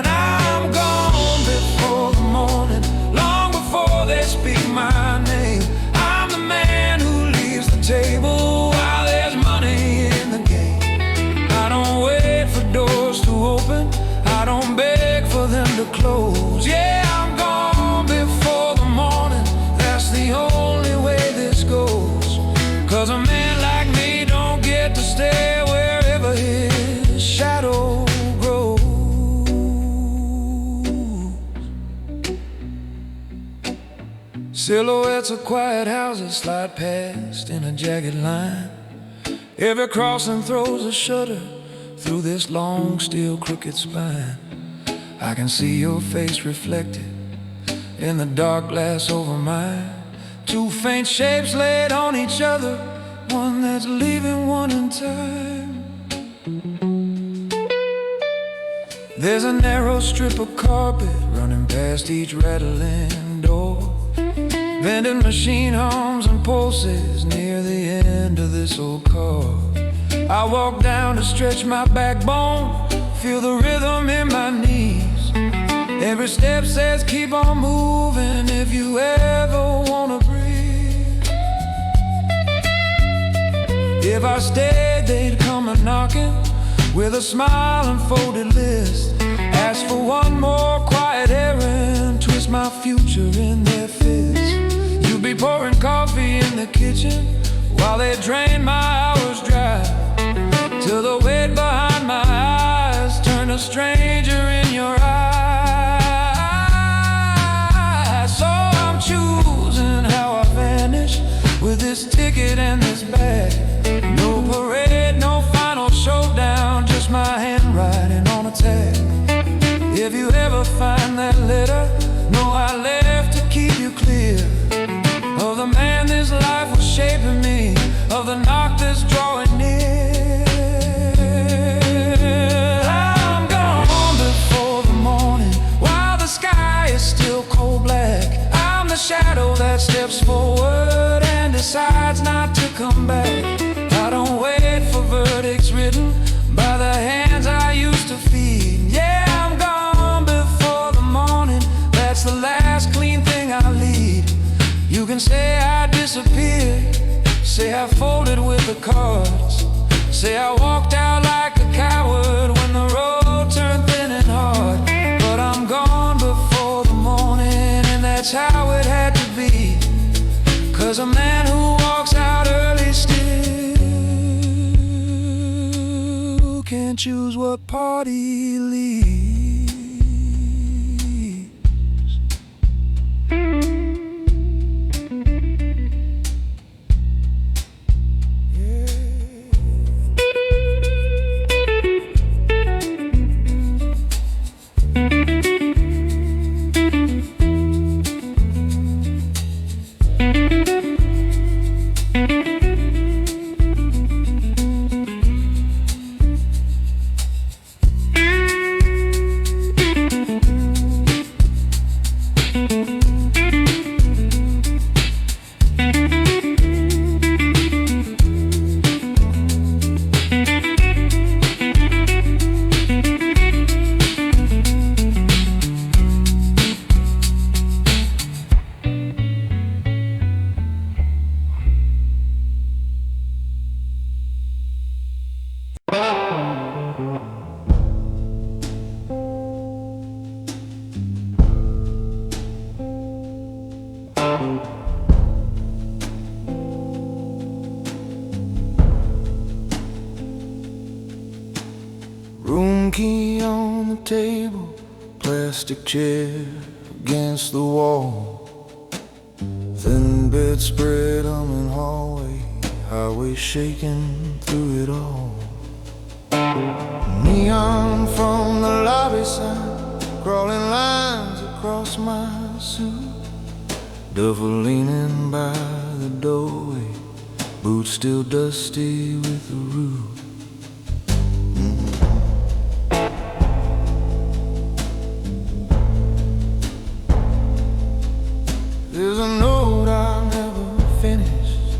I'm gone before the morning, long before they speak my name. I'm the man who leaves the table while there's money in the game. I don't wait for doors to open, I don't beg for them to close. Yeah, I'm gone before the morning, that's the only way this goes. 'Cause a man like me don't get to stay wherever his shadow grows. Silhouettes of quiet houses slide past in a jagged line. Every crossing throws a shudder through this long, steel, crooked spine. I can see your face reflected in the dark glass over mine. Two faint shapes laid on each other, one that's leaving, one in time. There's a narrow strip of carpet running past each rattling door. Vending machine hums and pulses near the end of this old car. I walk down to stretch my backbone, feel the rhythm in my knees. Every step says keep on moving if you ever wanna breathe. If I stayed, they'd come a knocking with a smile and folded list. Ask for one more quiet errand, twist my future in their fists. You'd be pouring coffee in the kitchen while they drain my hours dry, till the weight behind my eyes turn a stranger in your eyes. So I'm choosing how I vanish with this ticket and this bag. No parade, no final showdown, just my handwriting on a tag. If you ever find that letter, know I left to keep you clear of the man this life was shaping me, of the knock that's drawing near. I'm gone before the morning, while the sky is still cold black. I'm the shadow that steps forward and decides not to come back. I don't wait for verdicts written by the hands I used to feed. Yeah, I'm gone before the morning, that's the last clean thing I lead. You can say I disappeared, say I folded with the cards, say I walked out like a coward when the road turned thin and hard. But I'm gone before the morning, and that's how it had to be. 'Cause a man who walks out early still can't choose what party he leaves. Room key on the table, plastic chair against the wall. Thin bedspread, I'm in hallway, highway shaking through it all. Neon from the lobby sign, crawling lines across my suit. Duffel leaning by the doorway, boots still dusty with the root. There's a note I never finished,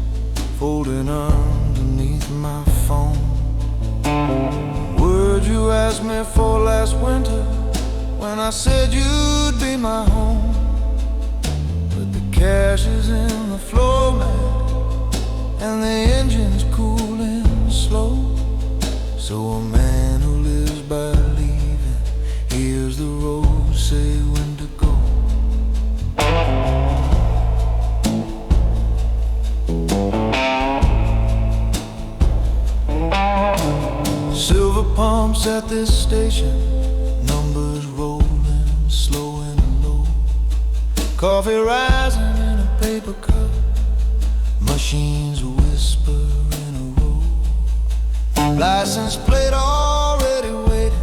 folding underneath my phone. Words you asked me for last winter, when I said you'd be my home. But the cash is in the floor mat, and the engine's cooling slow. So a man who lives by leaving hears the road say when to go. Silver pumps at this station, numbers rolling slow and low. Coffee rising in a paper cup, machines whisper in a row. License plate already waiting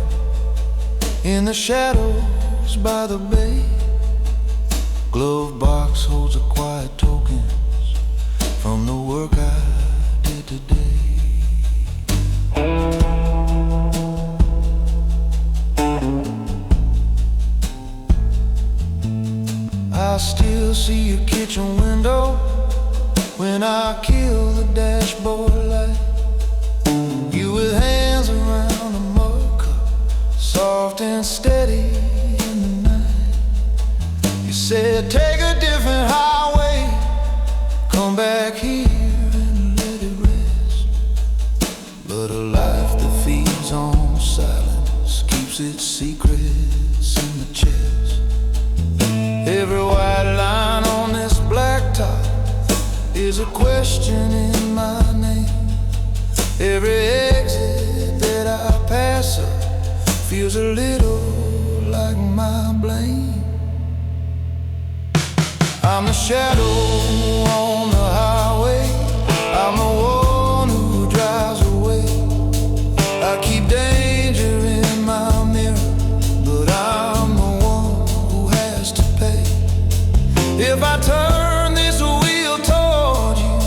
in the shadows by the bay. Glove box holds a quiet tokens from the work I did today. I still see your kitchen window when I kill the dashboard light. You with hands around a mug cup, soft and steady in the night. You said take a different highway, come back here and let it rest. But a life that feeds on silence keeps its secrets in the chest. Every white line on this blacktop is a question in my name. Every exit that I pass up feels a little like my blame. I'm the shadow on the highway, I'm the one who drives away. I keep danger in my mirror, but I'm the one who has to pay. If I turn this wheel toward you,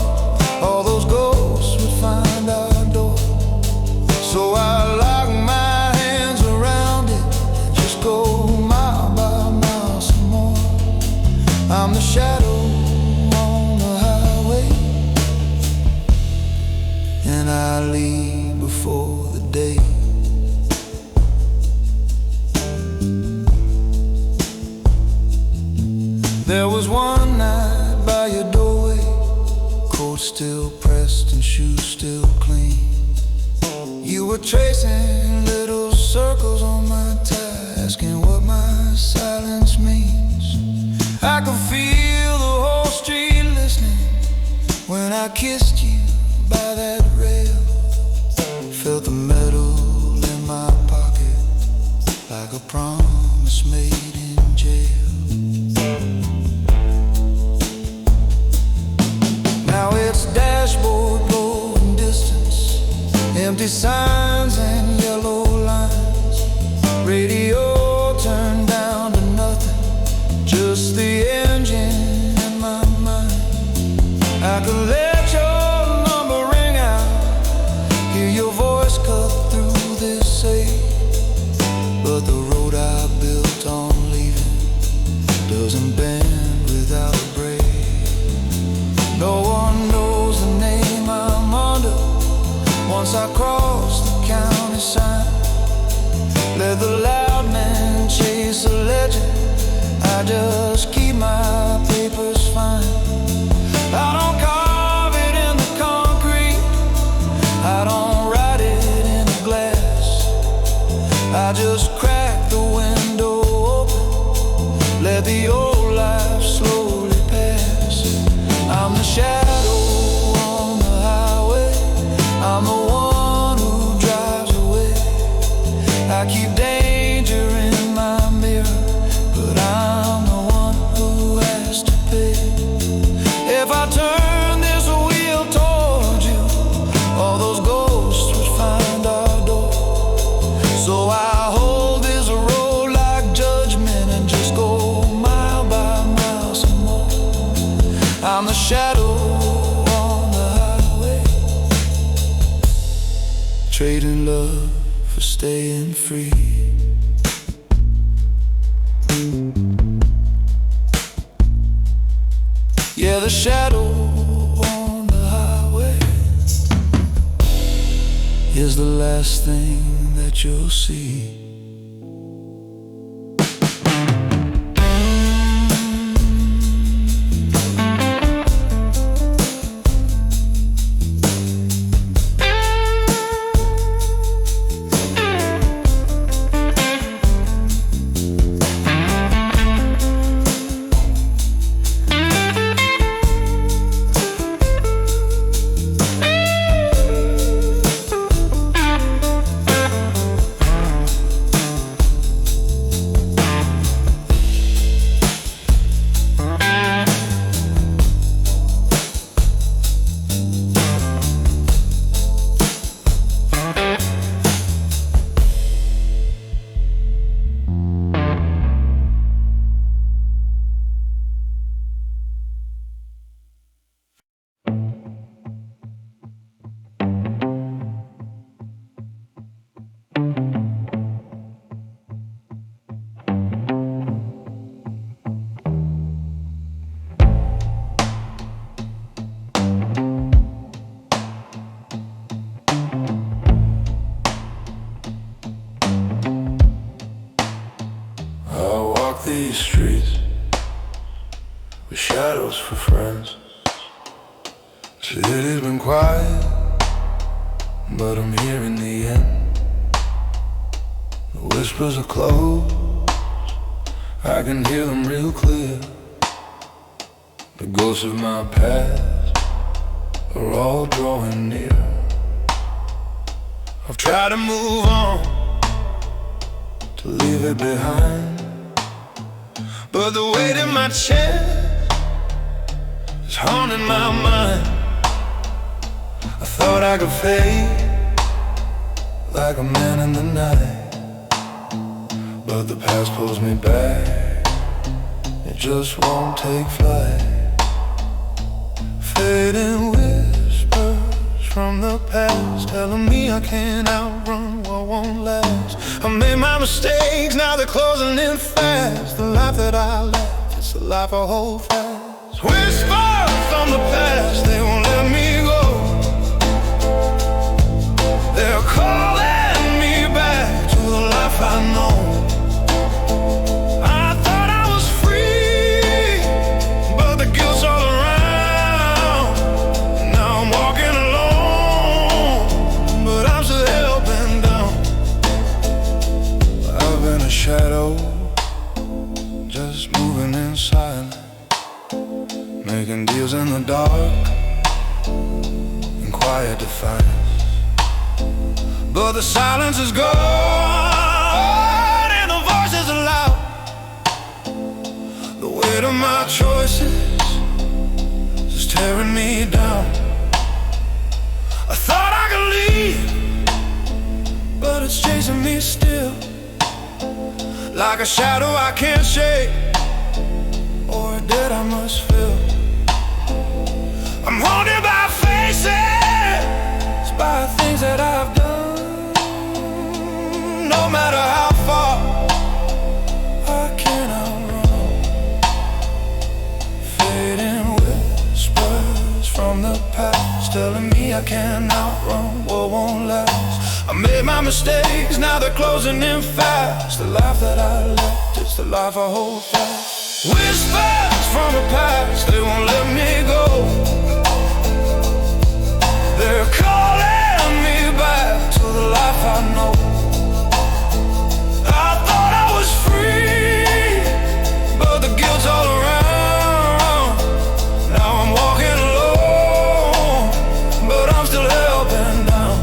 all those ghosts would find our door. So I lock my hands around it and just go mile by mile some more. I'm the shadow on the highway, and I leave before the day. There was one night by your doorway, coat still pressed and shoes still clean. You were tracing little circles on my tie, asking what my silence means. I could feel the whole street listening when I kissed you by that rail. Felt the metal in my pocket like a promise made in jail. Now it's dashboard blowing distance, empty signs and yellow lines. Radio turned down to nothing, just the engine in my mind. I could let your number ring out, hear your voice cut through this ache. But the road I built on leaving doesn't bend without a break. No one knows the name I'm under. Once I cross the county sign, let the loud man chase a legend. I just keep my papers fine. I don't carve it in the concrete, I don't write it in the glass. I just crack the window open, let the old life slowly pass. I'm the shadow on the highway, I'm the one who drives away. I keep danger in my mirror, but I'm the one who has to pay. If I turn this wheel toward you, all those ghosts would find our door. So I hold this road like judgment and just go mile by mile some more. I'm the shadow on the highway, trading love for staying free. Yeah, the shadow on the highway is the last thing that you'll see. flowers for friends. City's been quiet, but I'm here in the end. The whispers are close, I can hear them real clear. The ghosts of my past are all drawing near. I've tried to move on, to leave it behind, but the weight in my chest is haunting my mind. I thought I could fade like a man in the night, but the past pulls me back, it just won't take flight. Fading whispers from the past, telling me I can't outrun what won't last. I made my mistakes, now they're closing in fast. The life that I left, it's the life I hold fast. Whispers from the past, they won't let me go. They're calling me back to the life I know. I thought I was free, but the guilt's all around. Now I'm walking alone, but I'm still hell-bent down. I've been a shadow, just moving in silence, making deals in the dark, in quiet defiance. But the silence is gone, and the voices are loud. The weight of my choices is tearing me down. I thought I could leave, but it's chasing me still, like a shadow I can't shake, or a debt I must fill. I'm haunted by faces, by things that I've done. No matter how far, I cannot run. Fading whispers from the past, telling me I can't outrun what won't last. I made my mistakes, now they're closing in fast. The life that I left, it's the life I hold fast. Whispers from the past, they won't let me go. They're calling me back to the life I know. I thought I was free, but the guilt's all around. Now I'm walking alone, but I'm still hell-bent down.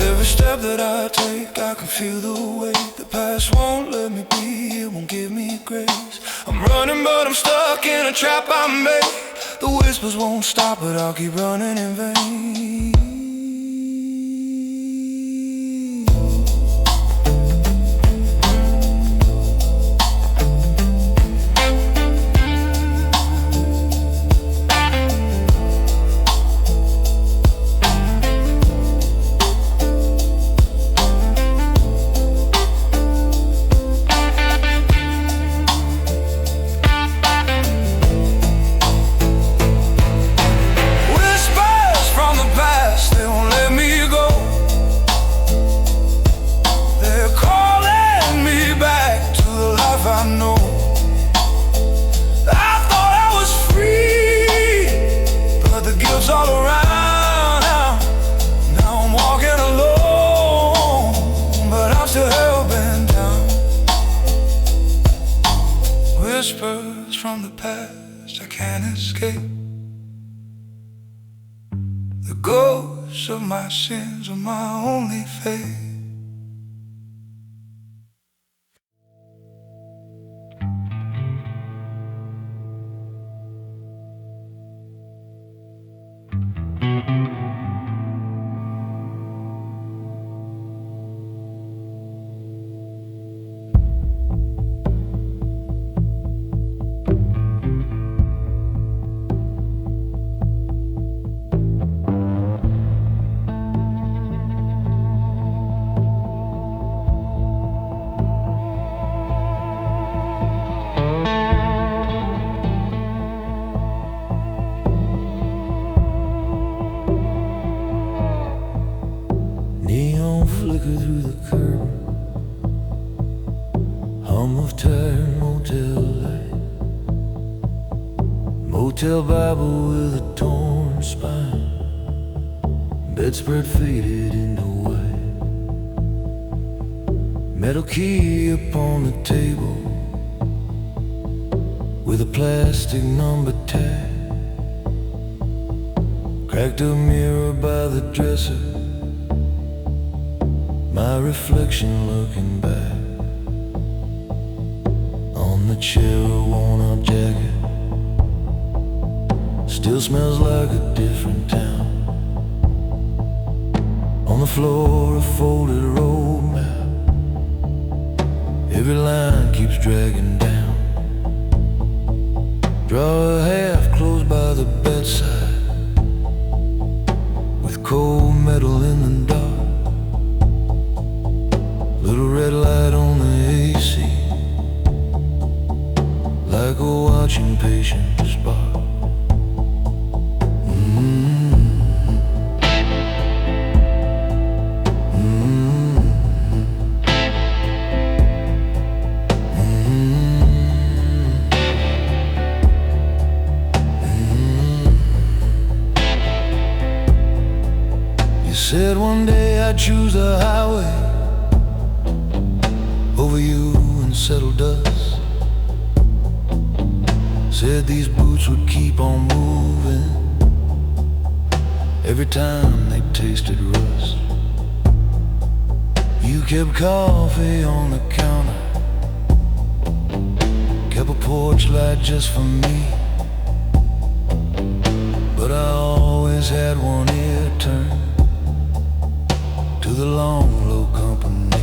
Every step that I take, I can feel the weight. The past won't let me be, it won't give me grace. I'm running, but I'm stuck in a trap I made. The whispers won't stop, but I'll keep running in vain. All around now I'm walking alone, but I'm still hell-bent down. Whispers from the past I can't escape. The ghosts of my sins are my only fate. Hotel Bible with a torn spine, bedspread faded into white, metal key upon the table with a plastic number tag, cracked a mirror by the dresser, my reflection looking back on the chair, a worn-out jacket still smells like a different town. On the floor a folded road map, every line keeps dragging down. Drawer half closed by the bedside, with cold metal in the dark. Little red light on the AC, like a watching patient spark. Said one day I'd choose the highway over you and settle dust. Said these boots would keep on moving every time they tasted rust. You kept coffee on the counter, kept a porch light just for me, but I always had one ear turned to the long, low company.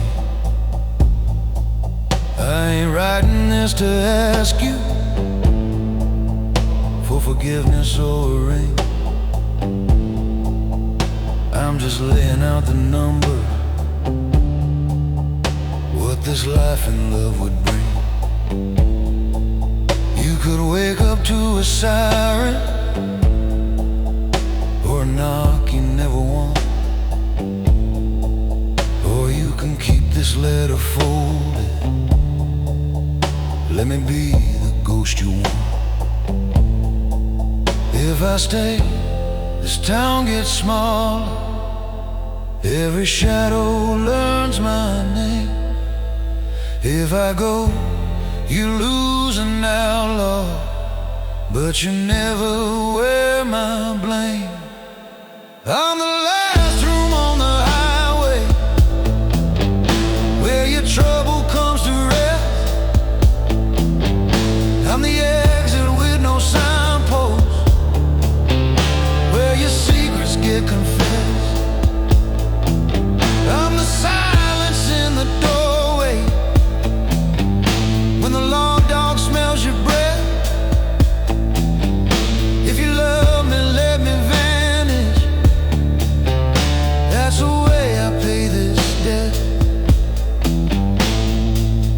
I ain't writing this to ask you for forgiveness or a ring. I'm just laying out the number, what this life and love would bring. You could wake up to a siren or a knock you never want, and keep this letter folded. Let me be the ghost you want. If I stay, this town gets smaller, every shadow learns my name. If I go, you lose an outlaw, but you never wear my blame. I'm the last room on the highway where your trouble comes to rest. I'm the exit with no signpost, where your secrets get confessed. I'm the silence in the doorway when the long dog smells your breath. If you love me, let me vanish. That's the way I pay this debt.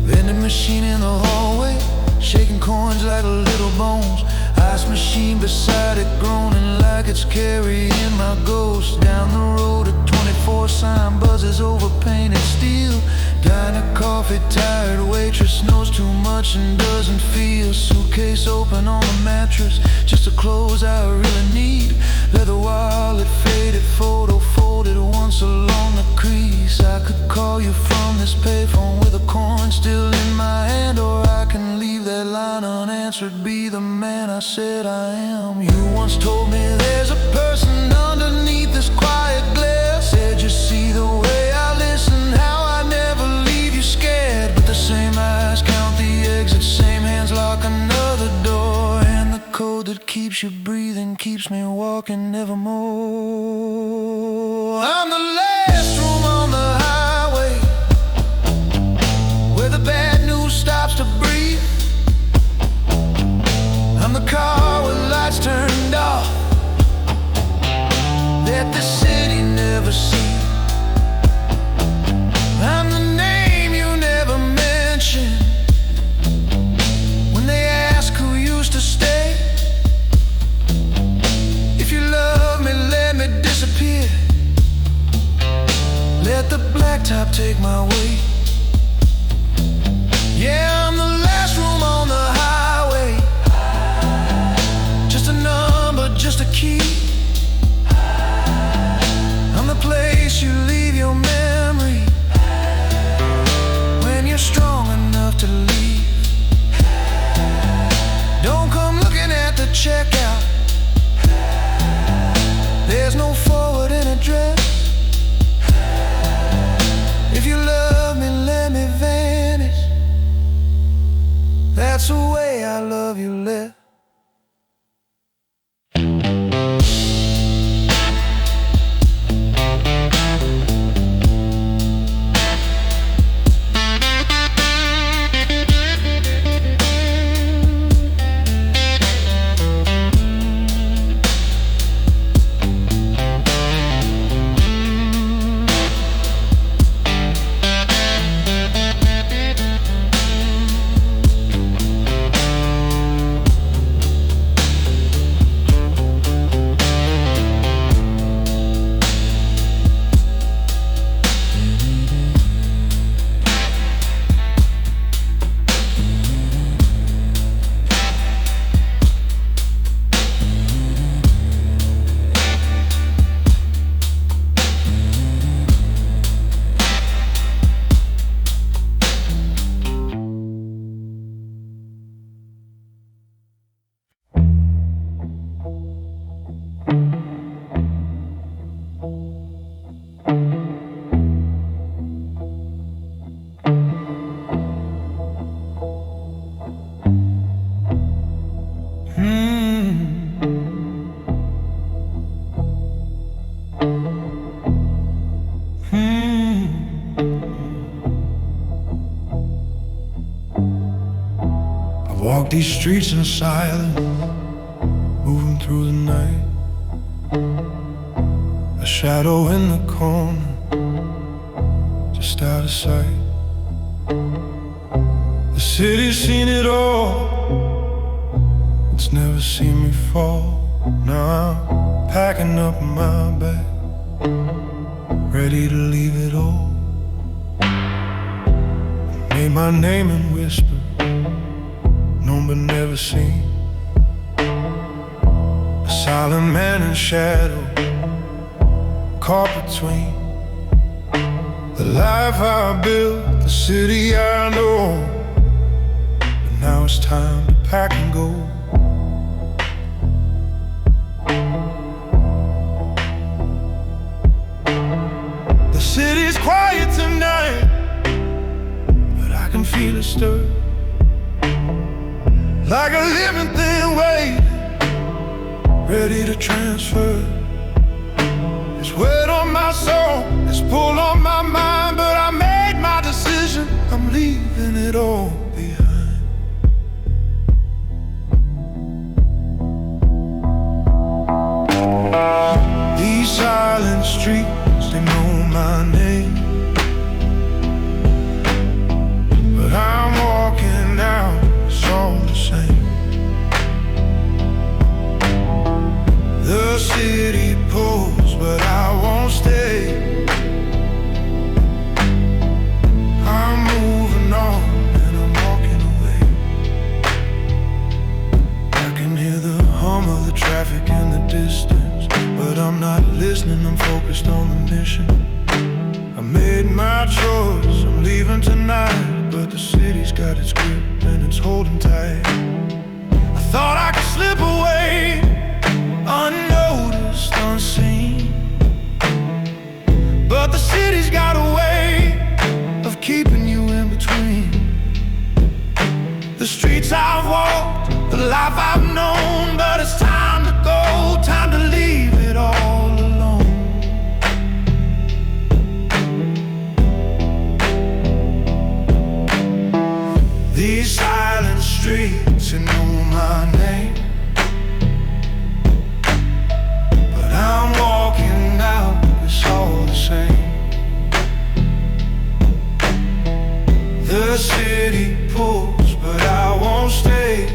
Vending machine in the hallway, shaking coins like little bones. Ice machine beside it, groaning like it's carrying my ghost. Down the road, a 24 sign buzzes over painted steel. Diner coffee, tired waitress knows too much and doesn't feel. Suitcase open on the mattress, just the clothes I really need. Leather wallet, faded photo folded once along the crease. I could call you from this payphone with a coin still in my hand, or I can leave that line unanswered, be the man I said I am. You once told me there's a person underneath this quiet glare. Said you see the way I listen, how I never leave you scared. But the same eyes count the exits, same hands lock another door, and the code that keeps you breathing keeps me walking nevermore. I'm the last room on the highway where the bad news stops to breathe. I'm the car with lights turned off that the city never sees. I'm the name you never mention when they ask who used to stay. If you love me, let me disappear. Let the blacktop take my weight. Yeah, I'm the last room on the highway, just of you left. Walk these streets in silence, moving through the night. A shadow in the corner, just out of sight. The city's seen it all, it's never seen me fall. Now I'm packing up my bag, ready to leave it all. Made my name in whisper, known but never seen. A silent man in shadow, caught between the life I built, the city I know. But now it's time to pack and go. The city's quiet tonight, but I can feel it stir, like a living thing waiting, ready to transfer. It's weight on my soul, it's pull on my mind, but I made my decision, I'm leaving it all behind. These silent streets, they know my name, but I'm walking out, it's all the same. The city pulls, but I won't stay. I'm moving on and I'm walking away. I can hear the hum of the traffic in the distance, but I'm not listening, I'm focused on the mission. I made my choice, I'm leaving tonight, but the city's got its grip and it's holding tight. I thought I could slip away, unnoticed, unseen, but the city's got a way of keeping you in between. The streets I've walked, the life I've known, but it's time to go, time to leave it all alone. These silent streets, you know my name, but I'm walking out, it's all the same. The city pulls, but I won't stay.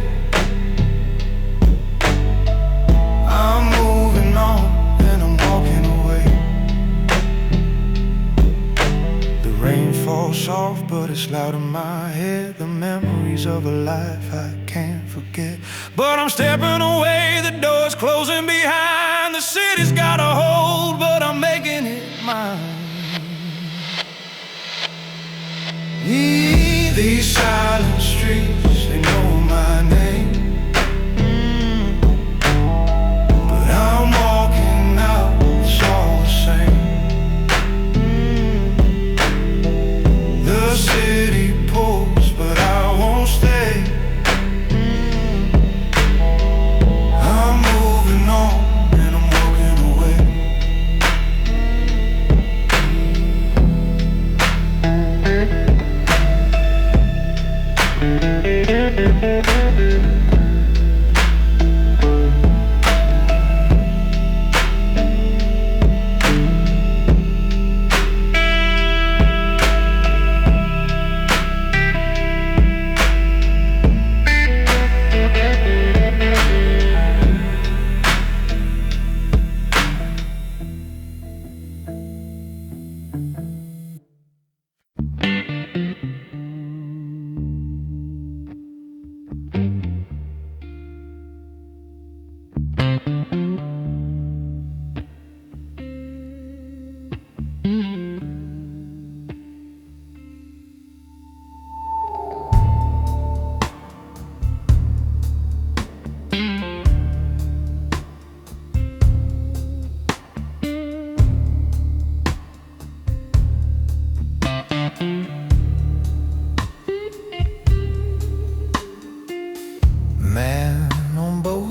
I'm moving on and I'm walking away. The rain falls soft, but it's loud in my head. The memories of a life I can't forget. But I'm stepping away, the door's closing behind. The city's got a hold, but I'm making it mine. These silent streets, they know my name, but I'm walking out, it's all the same. The city pulls, but I won't stay.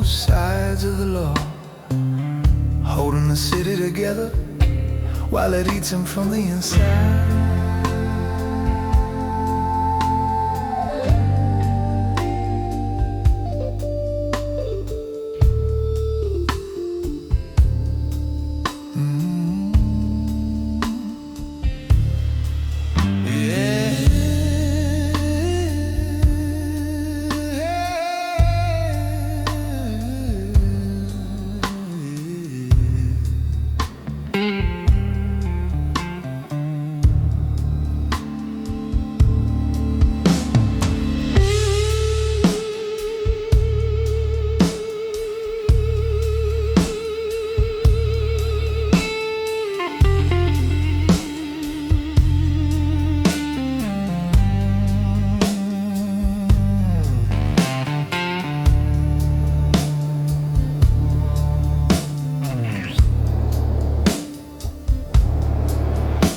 both sides of the law, holding the city together while it eats him from the inside.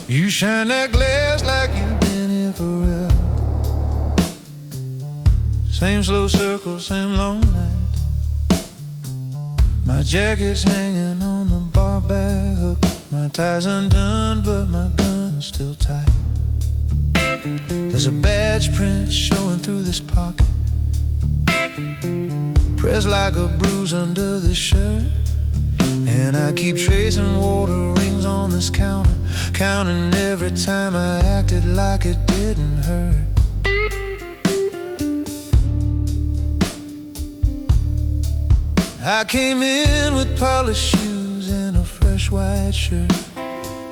You shine that glass like you've been here forever. Same slow circle, same long night. My jacket's hanging on the bar back hook. My tie's undone, but my gun's still tight. There's a badge print showing through this pocket, pressed like a bruise under the shirt. And I keep tracing water rings on this counter, counting every time I acted like it didn't hurt. I came in with polished shoes and a fresh white shirt,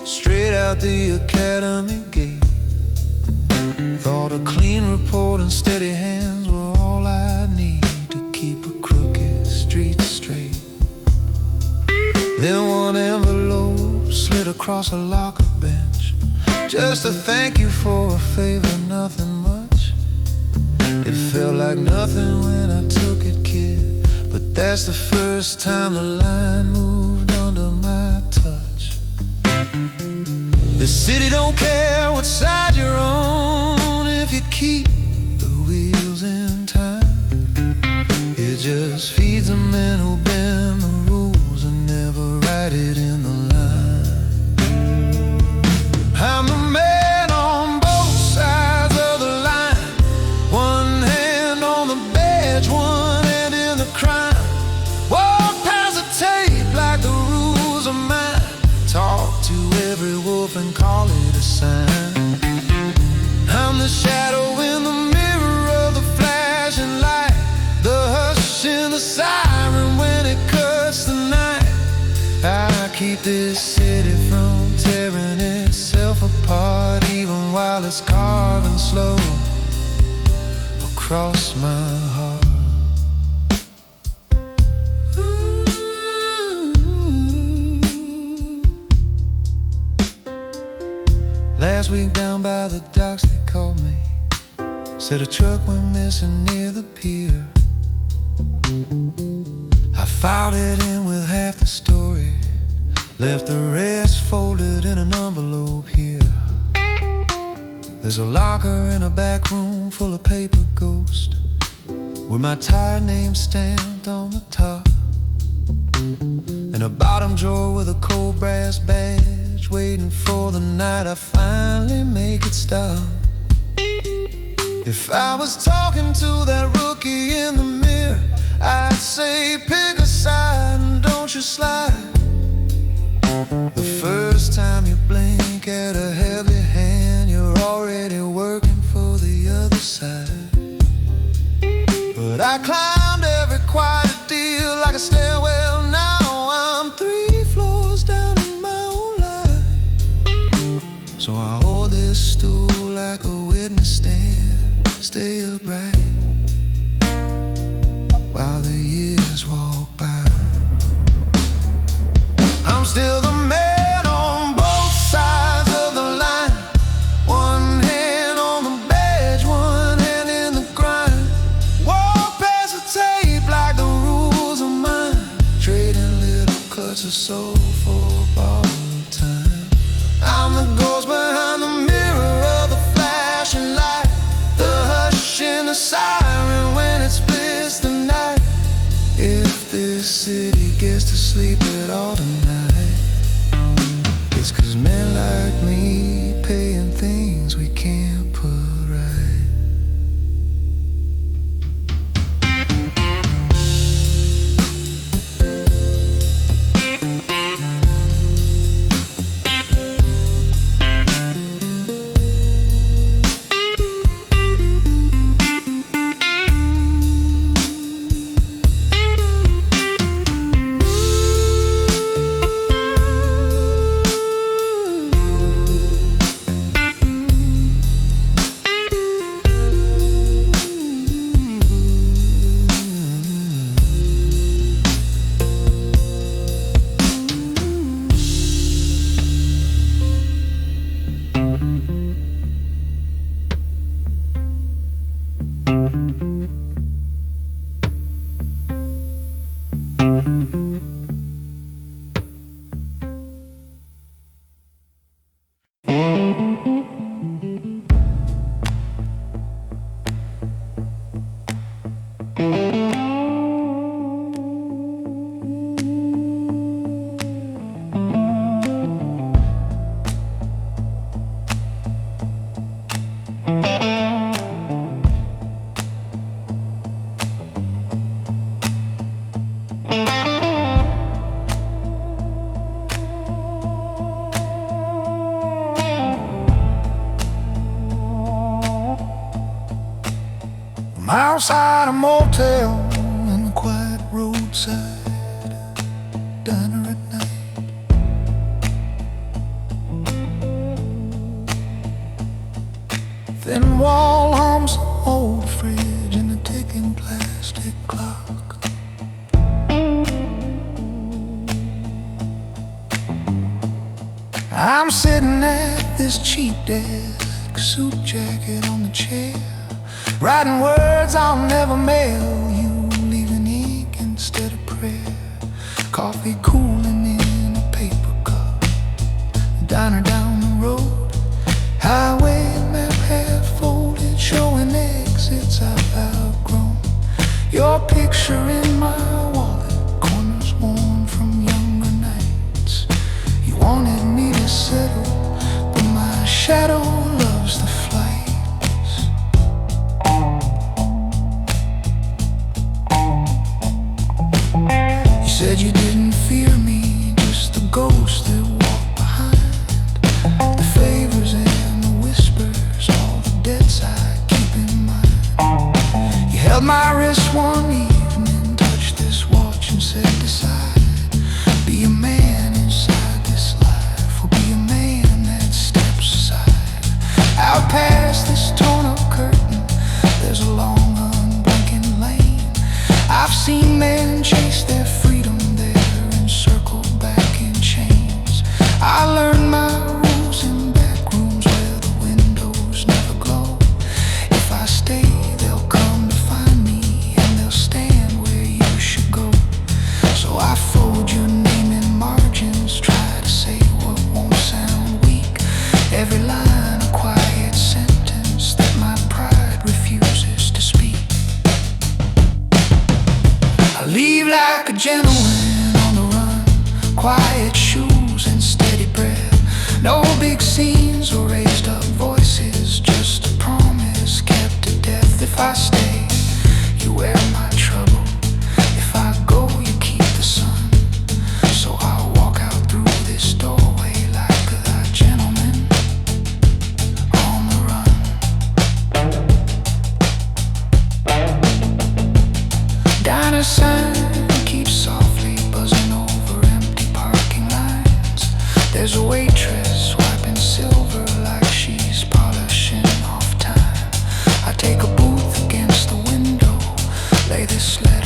straight out the academy gate. Thought a clean report and steady hands were all I need to keep a crooked street straight. Then one envelope slid across a locker bench, just a thank you for a favor, nothing much. It felt like nothing when I took it, kid, but that's the first time the line moved under my touch. The city don't care what side you're on if you keep the wheels in time. It just feeds the men who bend the rules and never write it in the line. I'm the man on both sides of the line, one hand on the badge, one hand in the crime. Walk past the tape like the rules are mine, talk to every wolf and call it a sign. I'm the shadow in the mirror of the flashing light, the hush in the siren when it cuts the night. I keep this city from tearing itself apart, even while it's carving slow across my heart. Last week down by the docks they called me, said a truck went missing near the pier. I filed it in with half the story, left the rest folded in an envelope here. There's a locker in a back room full of paper ghosts, with my tired name stamped on the top, and a bottom drawer with a cold brass badge, waiting for the night I finally make it stop. If I was talking to that rookie in the mirror, I'd say pick a side and don't you slide. The first time you blink at a heavy hand, you're already working for the other side. But I climbed every quiet deal like a stairwell. Now I'm 3 floors down in my own life. So I hold this stool like a witness stand, stay upright while the years walk by. I'm still the man on both sides of the line, one hand on the badge, one hand in the grind. Walk past the tape like the rules are mine, trading little cuts of soul for borrowed time. I'm the ghost behind the mirror of the flashing light, the hush in the siren when it splits the night. If this city gets to sleep at all tonight. It's 'cause men like me paying things we can't put right. Outside a motel in the quiet roadside diner at night. Thin wall hums an old fridge and a ticking plastic clock. I'm sitting at this cheap desk, suit jacket on the chair, writing words I'll never mail you, leaving ink instead of prayer. Coffee cooling in a paper cup. Diner down the road, highway map half folded, showing exits I've outgrown. Your picture in my wallet, corners worn from younger nights. You wanted me to settle, but my shadow loves the flight. Said you didn't fear me, just the ghost that walked behind. The favors and the whispers, all the debts I keep in mind. You held my wrist one evening, touched this watch and said decide. Be a man inside this life, or be a man that steps aside. Out past this torn up curtain, there's a long unblinking lane. I've seen men chase their freedom there and circle back in chains. I learned my rules in back rooms where the windows never glow. If I stay, they'll come to find me, and they'll stand where you should go. So I fold your name in margins, try to say what won't sound weak. Every line a quiet sentence that my pride refuses to speak. I leave like a gentleman on the run, quiet shoes and steady breath. No big scenes or raised up voices, just a promise kept to death. If I stay, you wear my trouble. If I go, you keep the sun. So I'll walk out through this doorway like a gentleman on the run. Diner sign keeps softly buzzing over empty parking lines. There's a waitress wiping silver like she's polishing off time. I take a booth against the window, lay this letter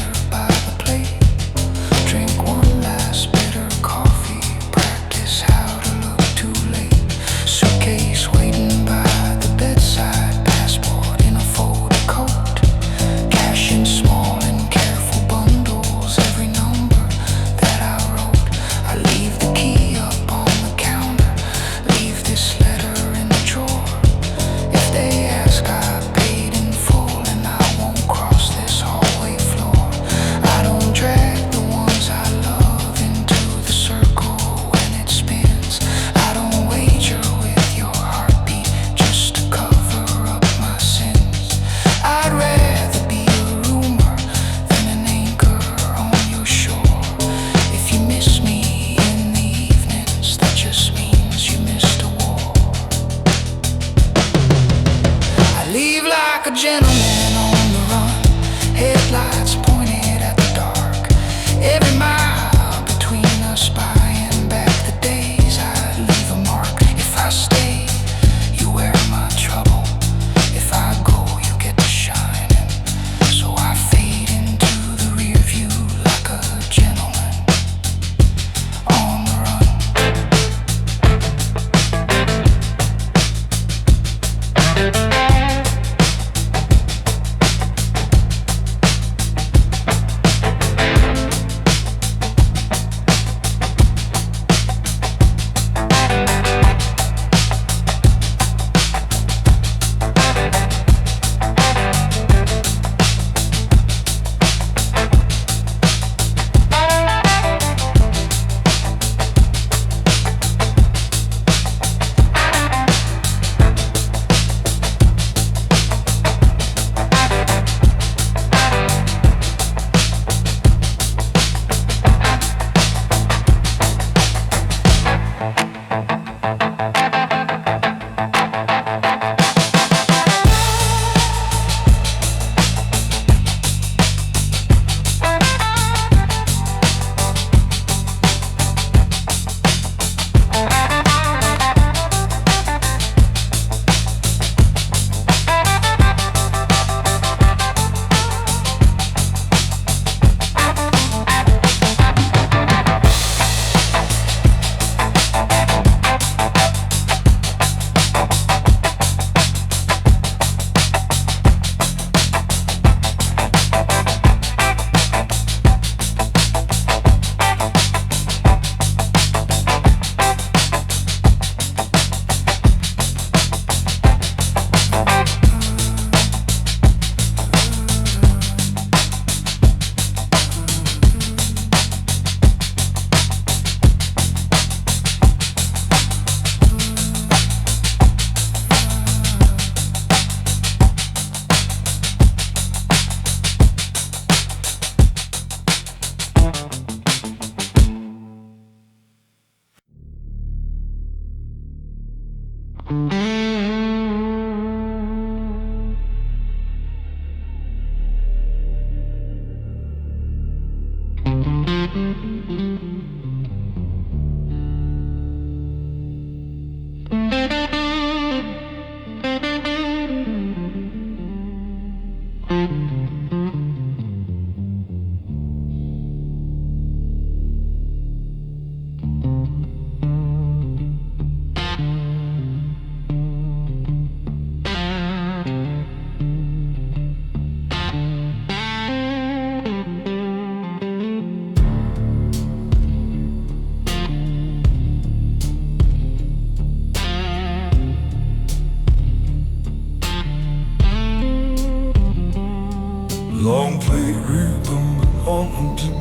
Long plate ribbon haunting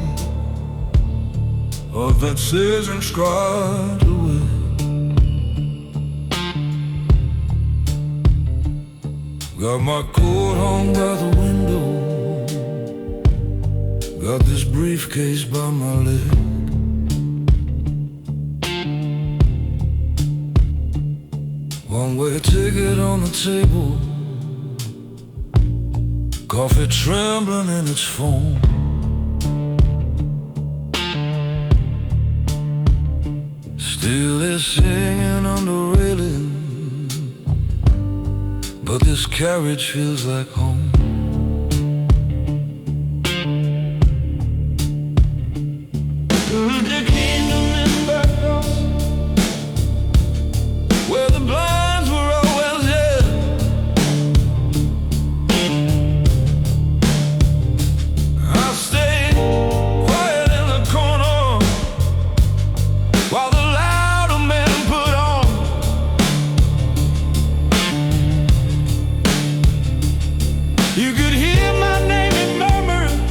of that says inscribed away. Got my coat hung by the window, got this briefcase by my leg. One-way ticket on the table, coffee trembling in its foam. Still is singing on the railing, but this carriage feels like home. The kingdom in Baghdad, where the blinds were always there. I stayed quiet in the corner while the louder men put on. You could hear my name in murmuring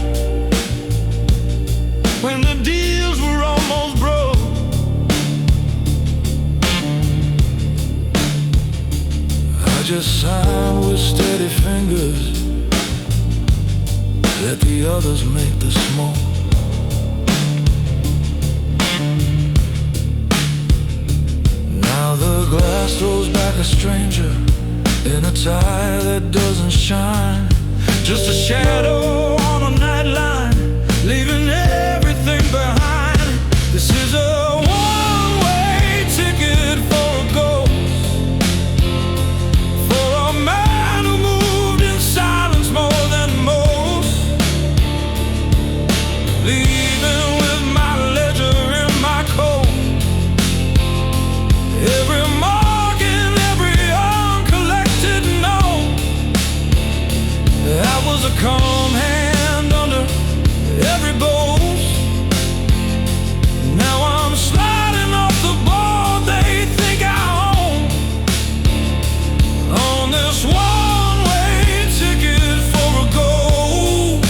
when the deals were almost broke. I just signed with steady fingers, let the others make the smoke. Now the glass throws back a stranger in a tie that doesn't shine, just a shadow on a nightline, leaving everything behind. This is a one-way ticket for a ghost, for a man who moved in silence more than most, leaving with my ledger in my coat. Every mark and every uncollected note, that was a calm hand under every boast. Now I'm sliding off the board they think I own, on this one-way ticket for a ghost.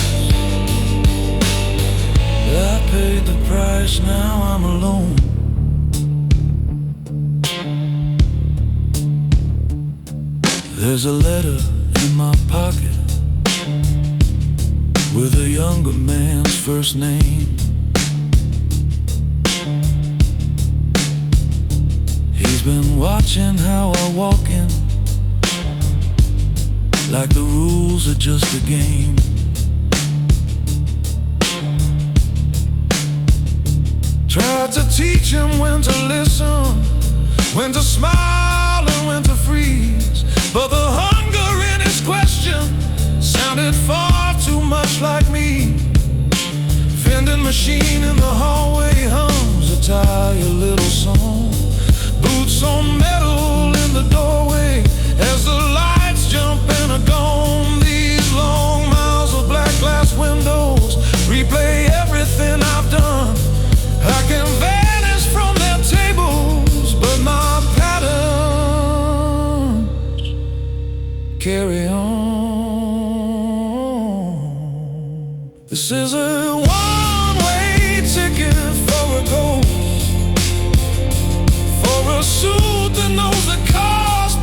I paid the price, now I'm alone. There's a letter in my pocket with a younger man's first name. He's been watching how I walk in, like the rules are just a game. Tried to teach him when to listen, when to smile and when to freeze, but the hunger in his question sounded far too much like me. Vending machine in the hallway hums a tired little song. Boots on metal in the doorway as the lights jump and are gone. These long miles of black glass windows replay everything I've done. I can vanish from their tables, but my patterns carry on. This is a one-way ticket for a ghost, for a suit that knows the cost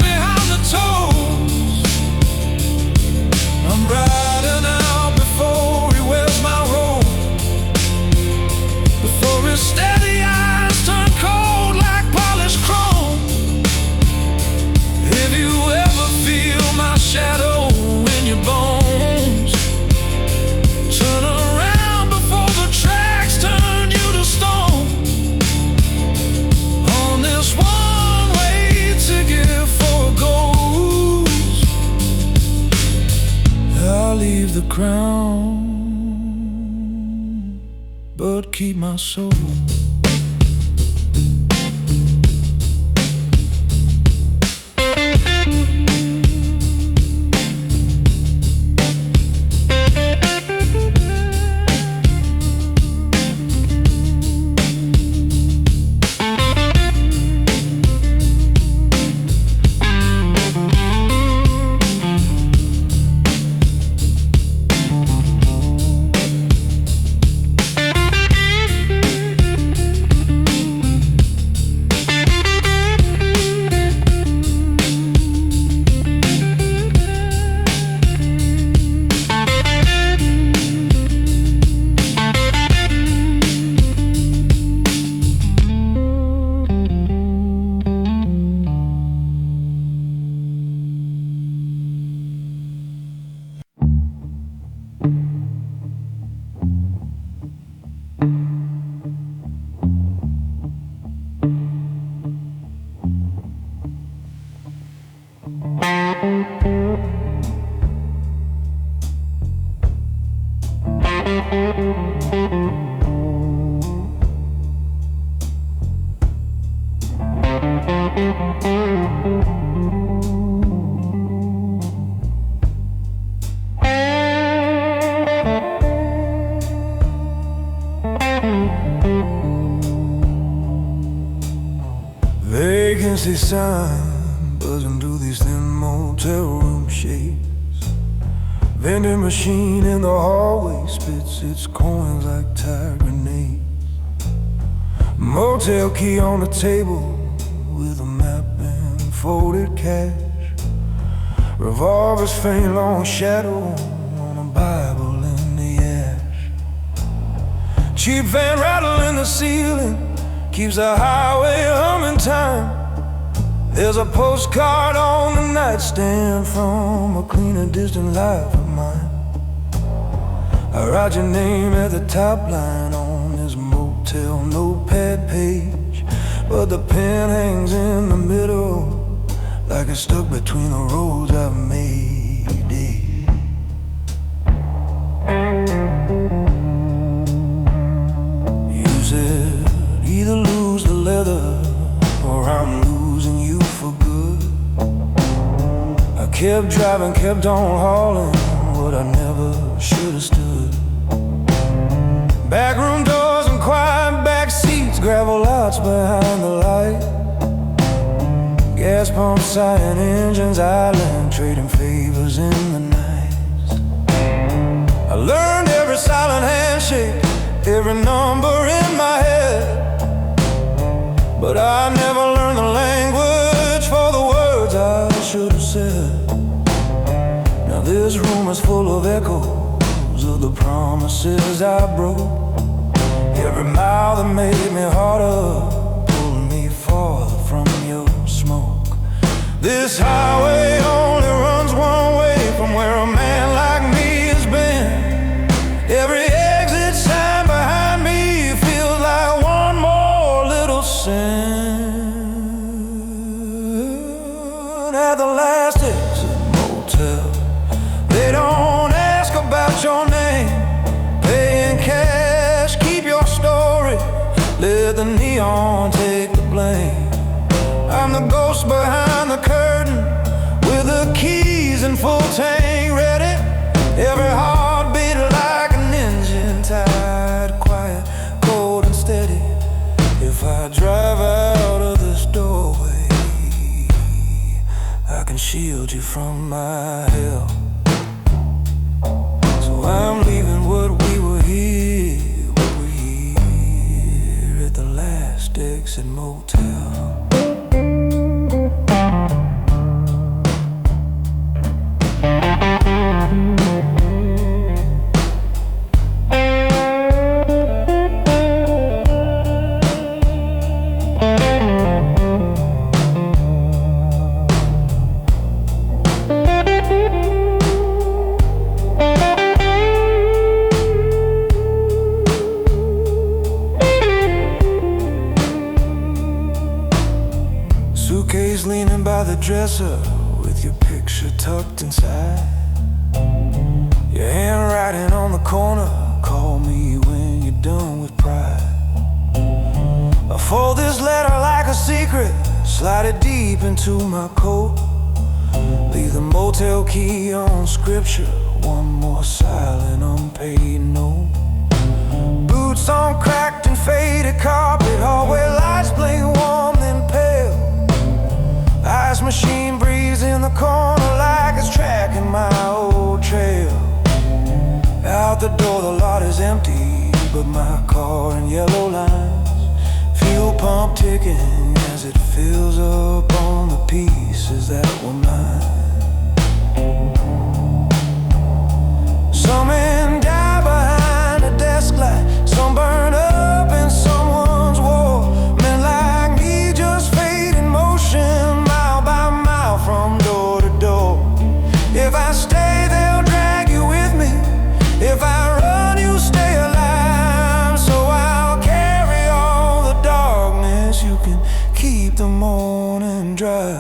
but keep my soul. Vacancy sign buzzing through these thin motel room shades. Vending machine in the hallway spits its coins like tire grenades. Motel key on the table with a map and folded cash. Revolver's faint long shadow on a Bible in the ash. Cheap fan rattle in the ceiling keeps the highway humming time. There's a postcard on the nightstand from a cleaner, distant life of mine. I write your name at the top line on this motel notepad page, but the pen hangs in the middle like it's stuck between the roads I've made. Use it, either lose the leather or I'm losing you for good. I kept driving, kept on hauling what I never should have stood. Backroom doors and quiet back seats, gravel lots behind the light. Gas pumps, sighing engines, island, trading favors in the night. I learned every silent handshake, every number in my head, but I never learned the language for the words I should have said. Now this room is full of echoes of the promises I broke. Every mile that made me harder pulled me farther from your smoke. This highway only runs one way from where a man like me has been. Every exit sign behind me feels like one more little sin. At the last exit motel, they don't ask about your name. Pay in cash, keep your story, let the neon take the blame. I'm the ghost behind the curtain with the keys in full tank ready. Every heartbeat like an engine, tight, quiet, cold and steady. If I drive out of this doorway, I can shield you from my hell. So I'm leaving what we were here at the last exit motel. Suitcase leaning by the dresser with your picture tucked inside. Your handwriting on the corner, call me when you're done with a secret, slide it deep into my coat. Leave the motel key on scripture, one more silent unpaid note. Boots on cracked and faded carpet, hallway lights play warm then pale. Ice machine breeze in the corner like it's tracking my old trail. Out the door the lot is empty, but my car in yellow lines. Fuel pump ticking as it fills up on the pieces that were mine. Some men die behind a desk light, some burn up in someone's war. Men like me just fade in motion, mile by mile from door to door. If I stay, they'll drag you with me. If I run, you stay alive. So I'll carry all the darkness. You can keep the morning dry.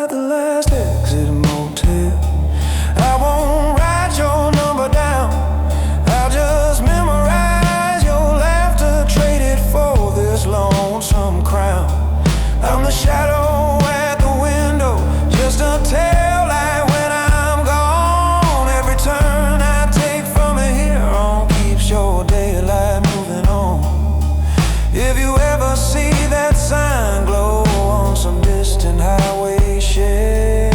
At the last exit motel, I won't write your number down. I'll just memorize your laughter, trade it for this lonesome crown. I'm the shadow at the window, just a tail light when I'm gone. Every turn I take from here on keeps your daylight moving on. If you ever see that sign glow on some distant highway shed,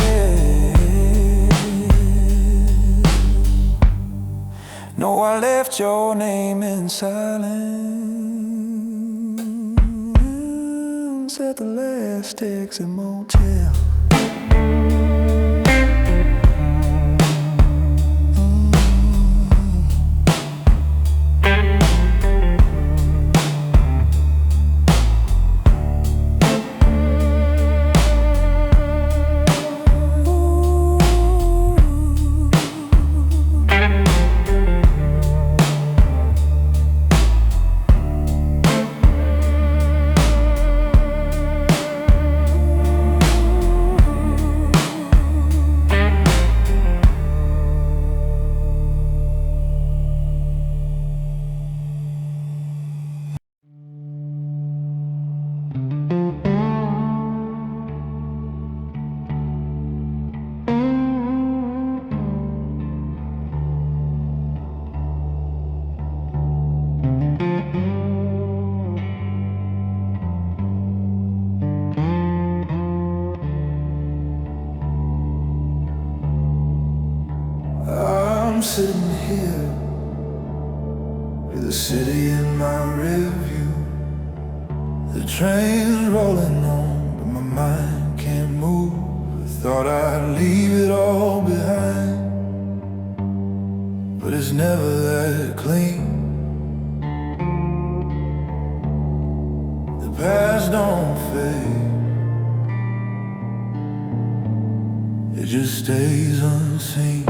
know I left your name in silence at the last exit motel. I'm sitting here with the city in my rear view. The train's rolling on, but my mind can't move. I thought I'd leave it all behind, but it's never that clean. The past don't fade, it just stays unseen.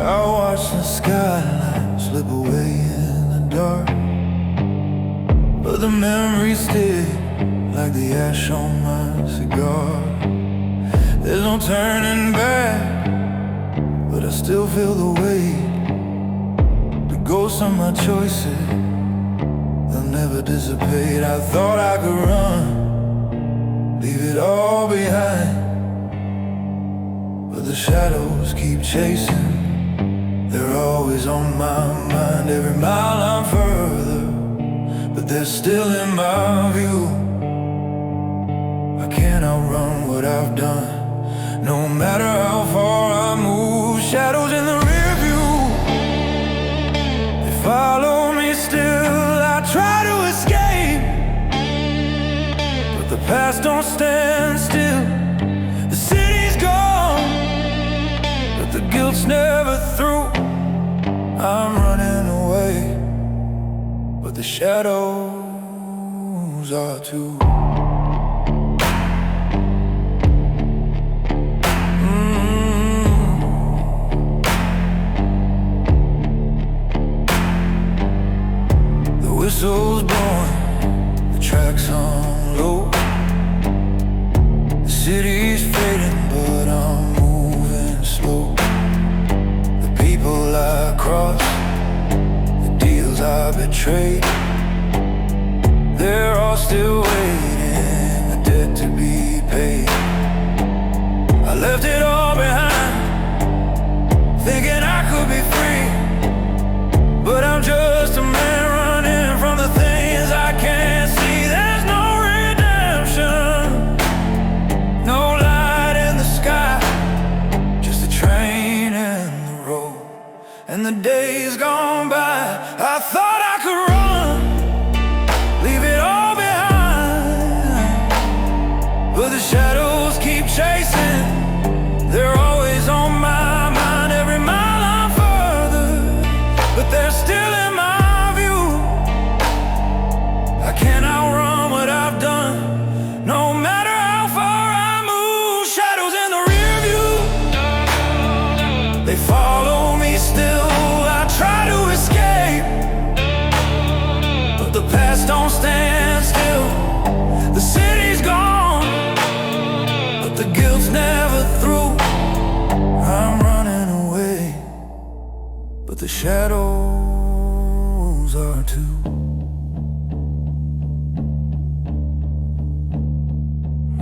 I watch the skyline slip away in the dark, but the memories stick like the ash on my cigar. There's no turning back, but I still feel the weight. The ghosts of my choices, they'll never dissipate. I thought I could run, leave it all behind, but the shadows keep chasing. They're always on my mind. Every mile I'm further, but they're still in my view. I can't outrun what I've done, no matter how far I move. Shadows in the rear view, they follow me still. I try to escape, but the past don't stand still. The city's gone, but the guilt's never through. I'm running away, but the shadows are too. The whistle's blowing, the track's on low. The city's fading, but I'm moving slow. betrayed. They're all still waiting, the debt to be paid. I left it all behind, thinking I could be free. But I'm just a man running from the things I can't see. There's no redemption, no light in the sky, just a train and the road, and the days gone by. I thought I could run, leave it all behind, but the shadows keep chasing. They're always on my mind, every mile I'm further, but they're still in my view. I can't outrun what I've done, no matter how far I move. Shadows in the rear view, they follow me still. I try to escape, but the past don't stand still. The city's gone, but the guilt's never through. I'm running away, but the shadows are too.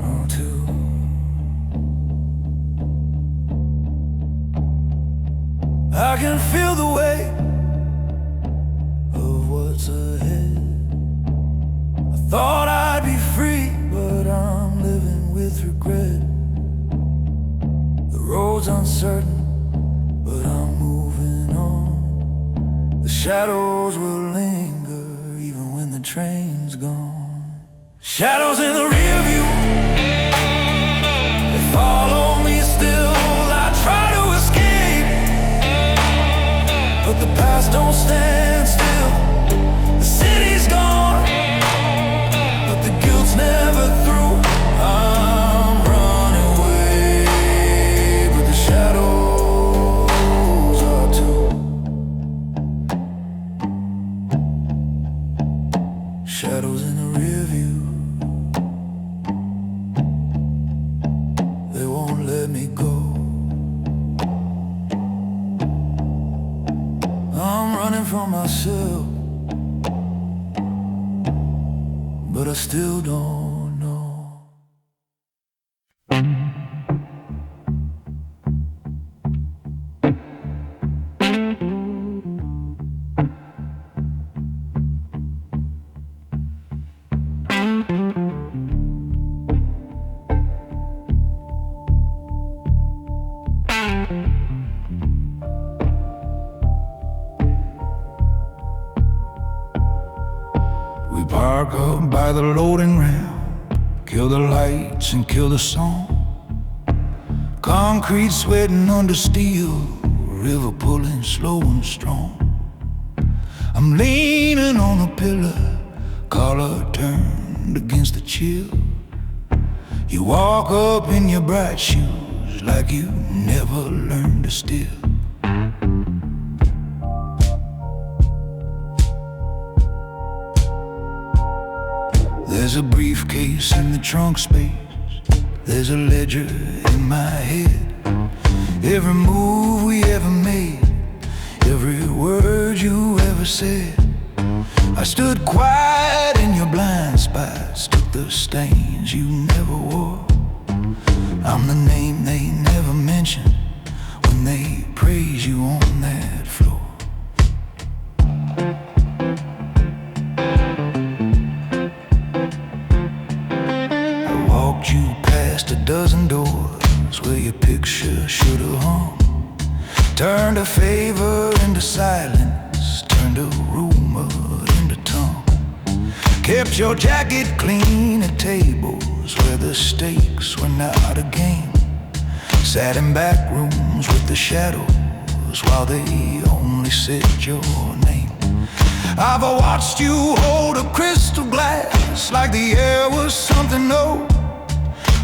Are too. I can feel the weight of what's ahead. I thought I'd be free, but I'm living with regret. The road's uncertain, but I'm moving on. The shadows will linger even when the train's gone. Shadows in the rear view, they follow me still. I try to escape, but the past don't stand still. The city's gone, but the guilt's never through. I'm running away, but the shadows are too. Shadows in the rear view, they won't let me go. I'm running from myself, but I still don't know. We park up by the loading ramp, kill the lights and kill the song. Concrete sweating under steel, river pulling slow and strong. I'm leaning on a pillar, collar turned against the chill. You walk up in your bright shoes like you never learned to steal. There's a briefcase in the trunk space, there's a ledger in my head. Every move we ever made, every word you ever said. I stood quiet in your blind spots, took the stains you never wore. I'm the name they never mention when they praise you on that floor. You past a dozen doors where your picture should have hung. Turned a favor into silence, turned a rumor into tongue. Kept your jacket clean at tables where the stakes were not a game. Sat in back rooms with the shadows while they only said your name. I've watched you hold a crystal glass like the air was something old,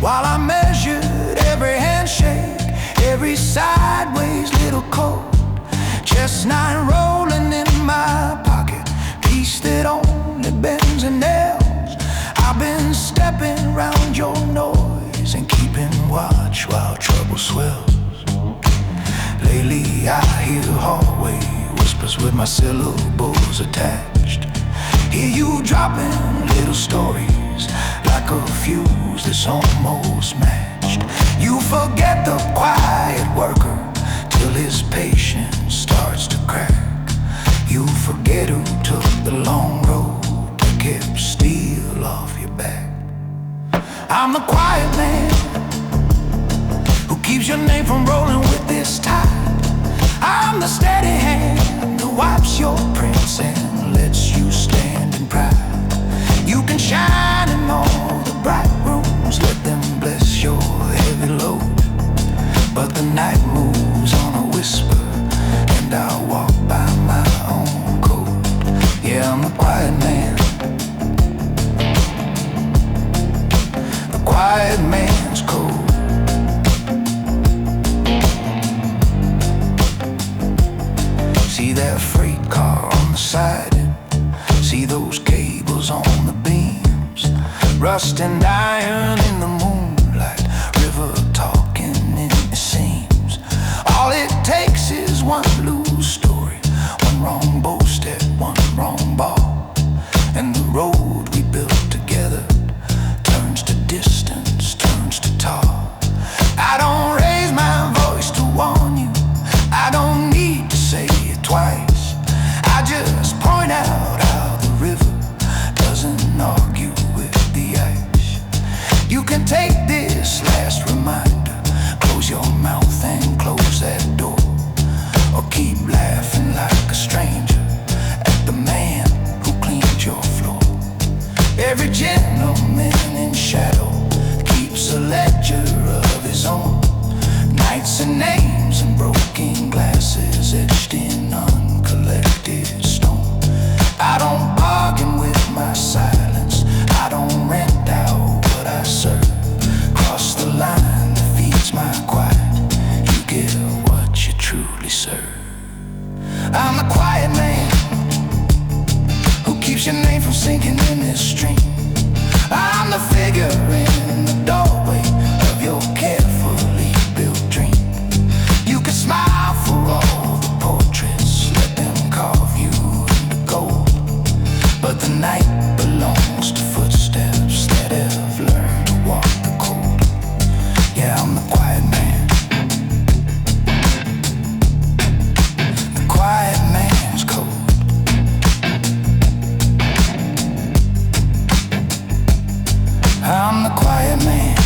while I measured every handshake, every sideways little coat. Chestnut rolling in my pocket, piece that only bends and nails. I've been stepping round your noise and keeping watch while trouble swells. Lately I hear hallway whispers with my syllables attached. Hear you dropping little stories like a fuse that's almost matched. You forget the quiet worker till his patience starts to crack. You forget who took the long road to keep steel off your back. I'm the quiet man who keeps your name from rolling with this tide. I'm the steady hand that wipes your prints and lets you stand in pride. You can shine in all the bright rooms, let them bless your heavy load. But the night moves on a whisper, and I walk by my own code. Yeah, I'm the quiet man. The quiet man's code. See that freight car on the siding, see those cables on the beams, rust and iron in the moonlight, river talking in the seams. All it takes is one loose story, one wrong bow step, one wrong ball, and the road we built together turns to distance, turns to tar. I don't raise my voice to warn you, I don't need to say it twice. I just point out how the river doesn't argue with the ice. You can take this last reminder, close your mouth and close that door, or keep laughing like a stranger at the man who cleaned your floor. Every gentleman in shadow keeps a ledger of his own, nights and names and broken glasses etched in uncollected stone. I don't bargain with my silence, I don't rent out what I serve. Cross the line that feeds my quiet, you get what you truly serve. I'm the quiet man who keeps your name from sinking in this stream. I'm the figure in the doorway of your carefully built dream. You can smile for all the portraits, let them carve you into gold, but the night belongs to footsteps that have learned to walk the cold. Yeah, I'm the quiet man. The quiet man's code. I'm the quiet man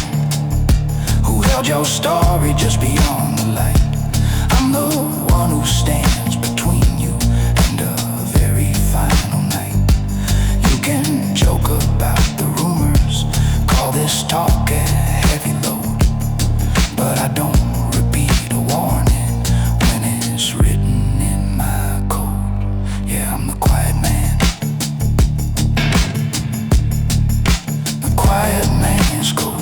who held your story just beyond the light. I'm the one who stands between you and a very final night. You can joke about the rumors, call this talk a heavy load, but I don't repeat a warning when it's written in my code. Yeah, I'm the quiet man. The quiet man's code.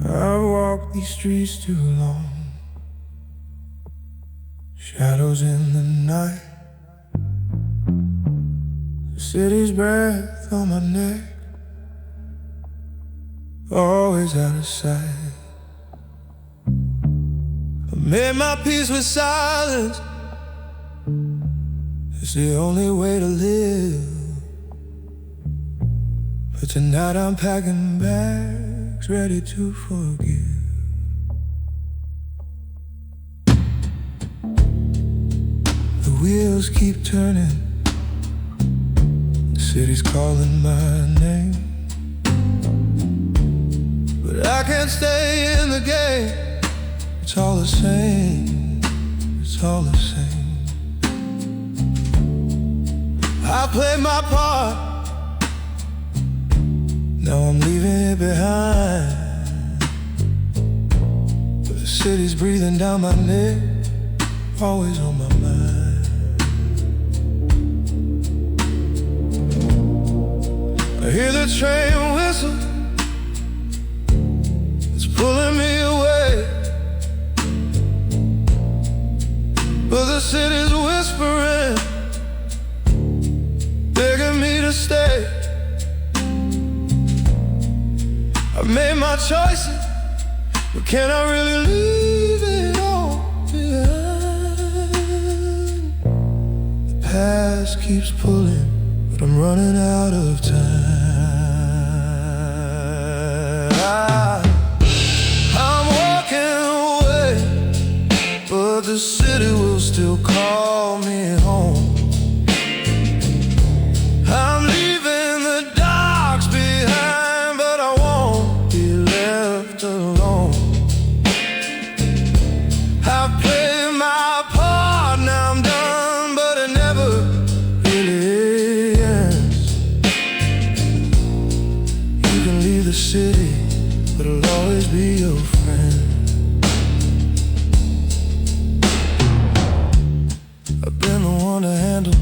I've walked these streets too long Shadows in the night, the city's breath on my neck, always out of sight. I made my peace with silence, it's the only way to live. But tonight I'm packing bags, ready to forgive. The wheels keep turning, the city's calling my name, but I can't stay in the game. It's all the same, it's all the same. I played my part, now I'm leaving it behind. But the city's breathing down my neck, always on my mind. I hear the train whistle, it's pulling me away, but the city's whispering, begging me to stay. I've made my choices, but can I really leave it all behind? The past keeps pulling, but I'm running out of time. I'm walking away, but the city will still call me home. I'm leaving the darks behind, but I won't be left alone. I've played my part, now I'm done, but it never really ends. You can leave the city, but I'll always be your friend. I've been the one to handle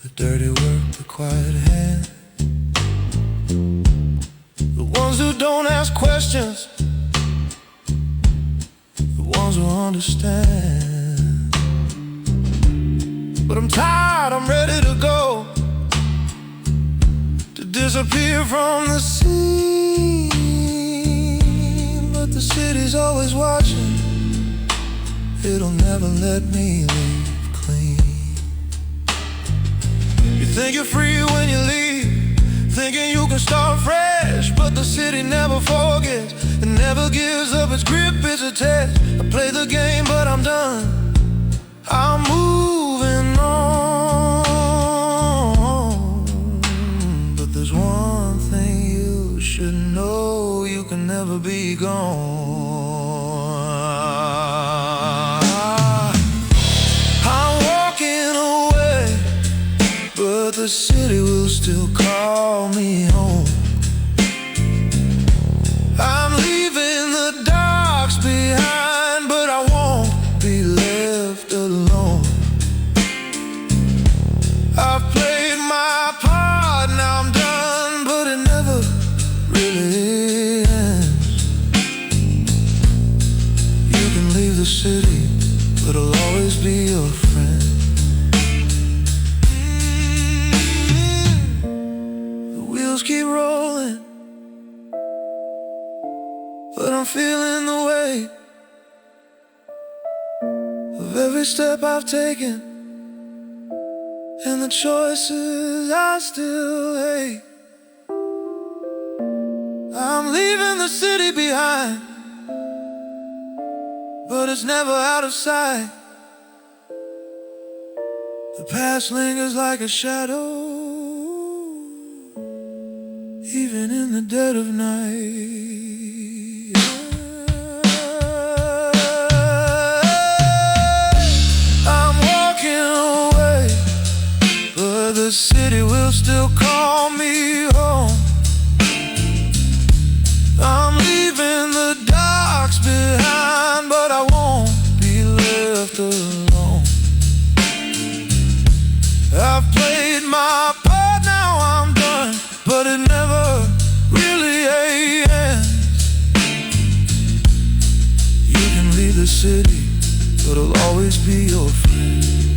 the dirty work, the quiet hand, the ones who don't ask questions, the ones who understand. But I'm tired, I'm ready to go, to disappear from the scene. But the city's always watching, it'll never let me leave clean. You think you're free when you leave, thinking you can start fresh, but the city never forgets, it never gives up its grip, it's a test. I play the game, but I'm done, I'm moving on. But there's one thing you should know, you can never be gone. But the city will still call me home. I'm leaving the darks behind, but I won't be left alone. I've played my part, now I'm done, but it never really ends. You can leave the city, but I'll always be your friend. Keep rolling, but I'm feeling the weight of every step I've taken and the choices I still hate. I'm leaving the city behind, but it's never out of sight. The past lingers like a shadow, even in the dead of night. I'm walking away, but the city will still call me home. I'm leaving the darks behind, but I won't be left alone. I've played my part, now I'm done, but it never really ends. You can leave the city, but I'll always be your friend.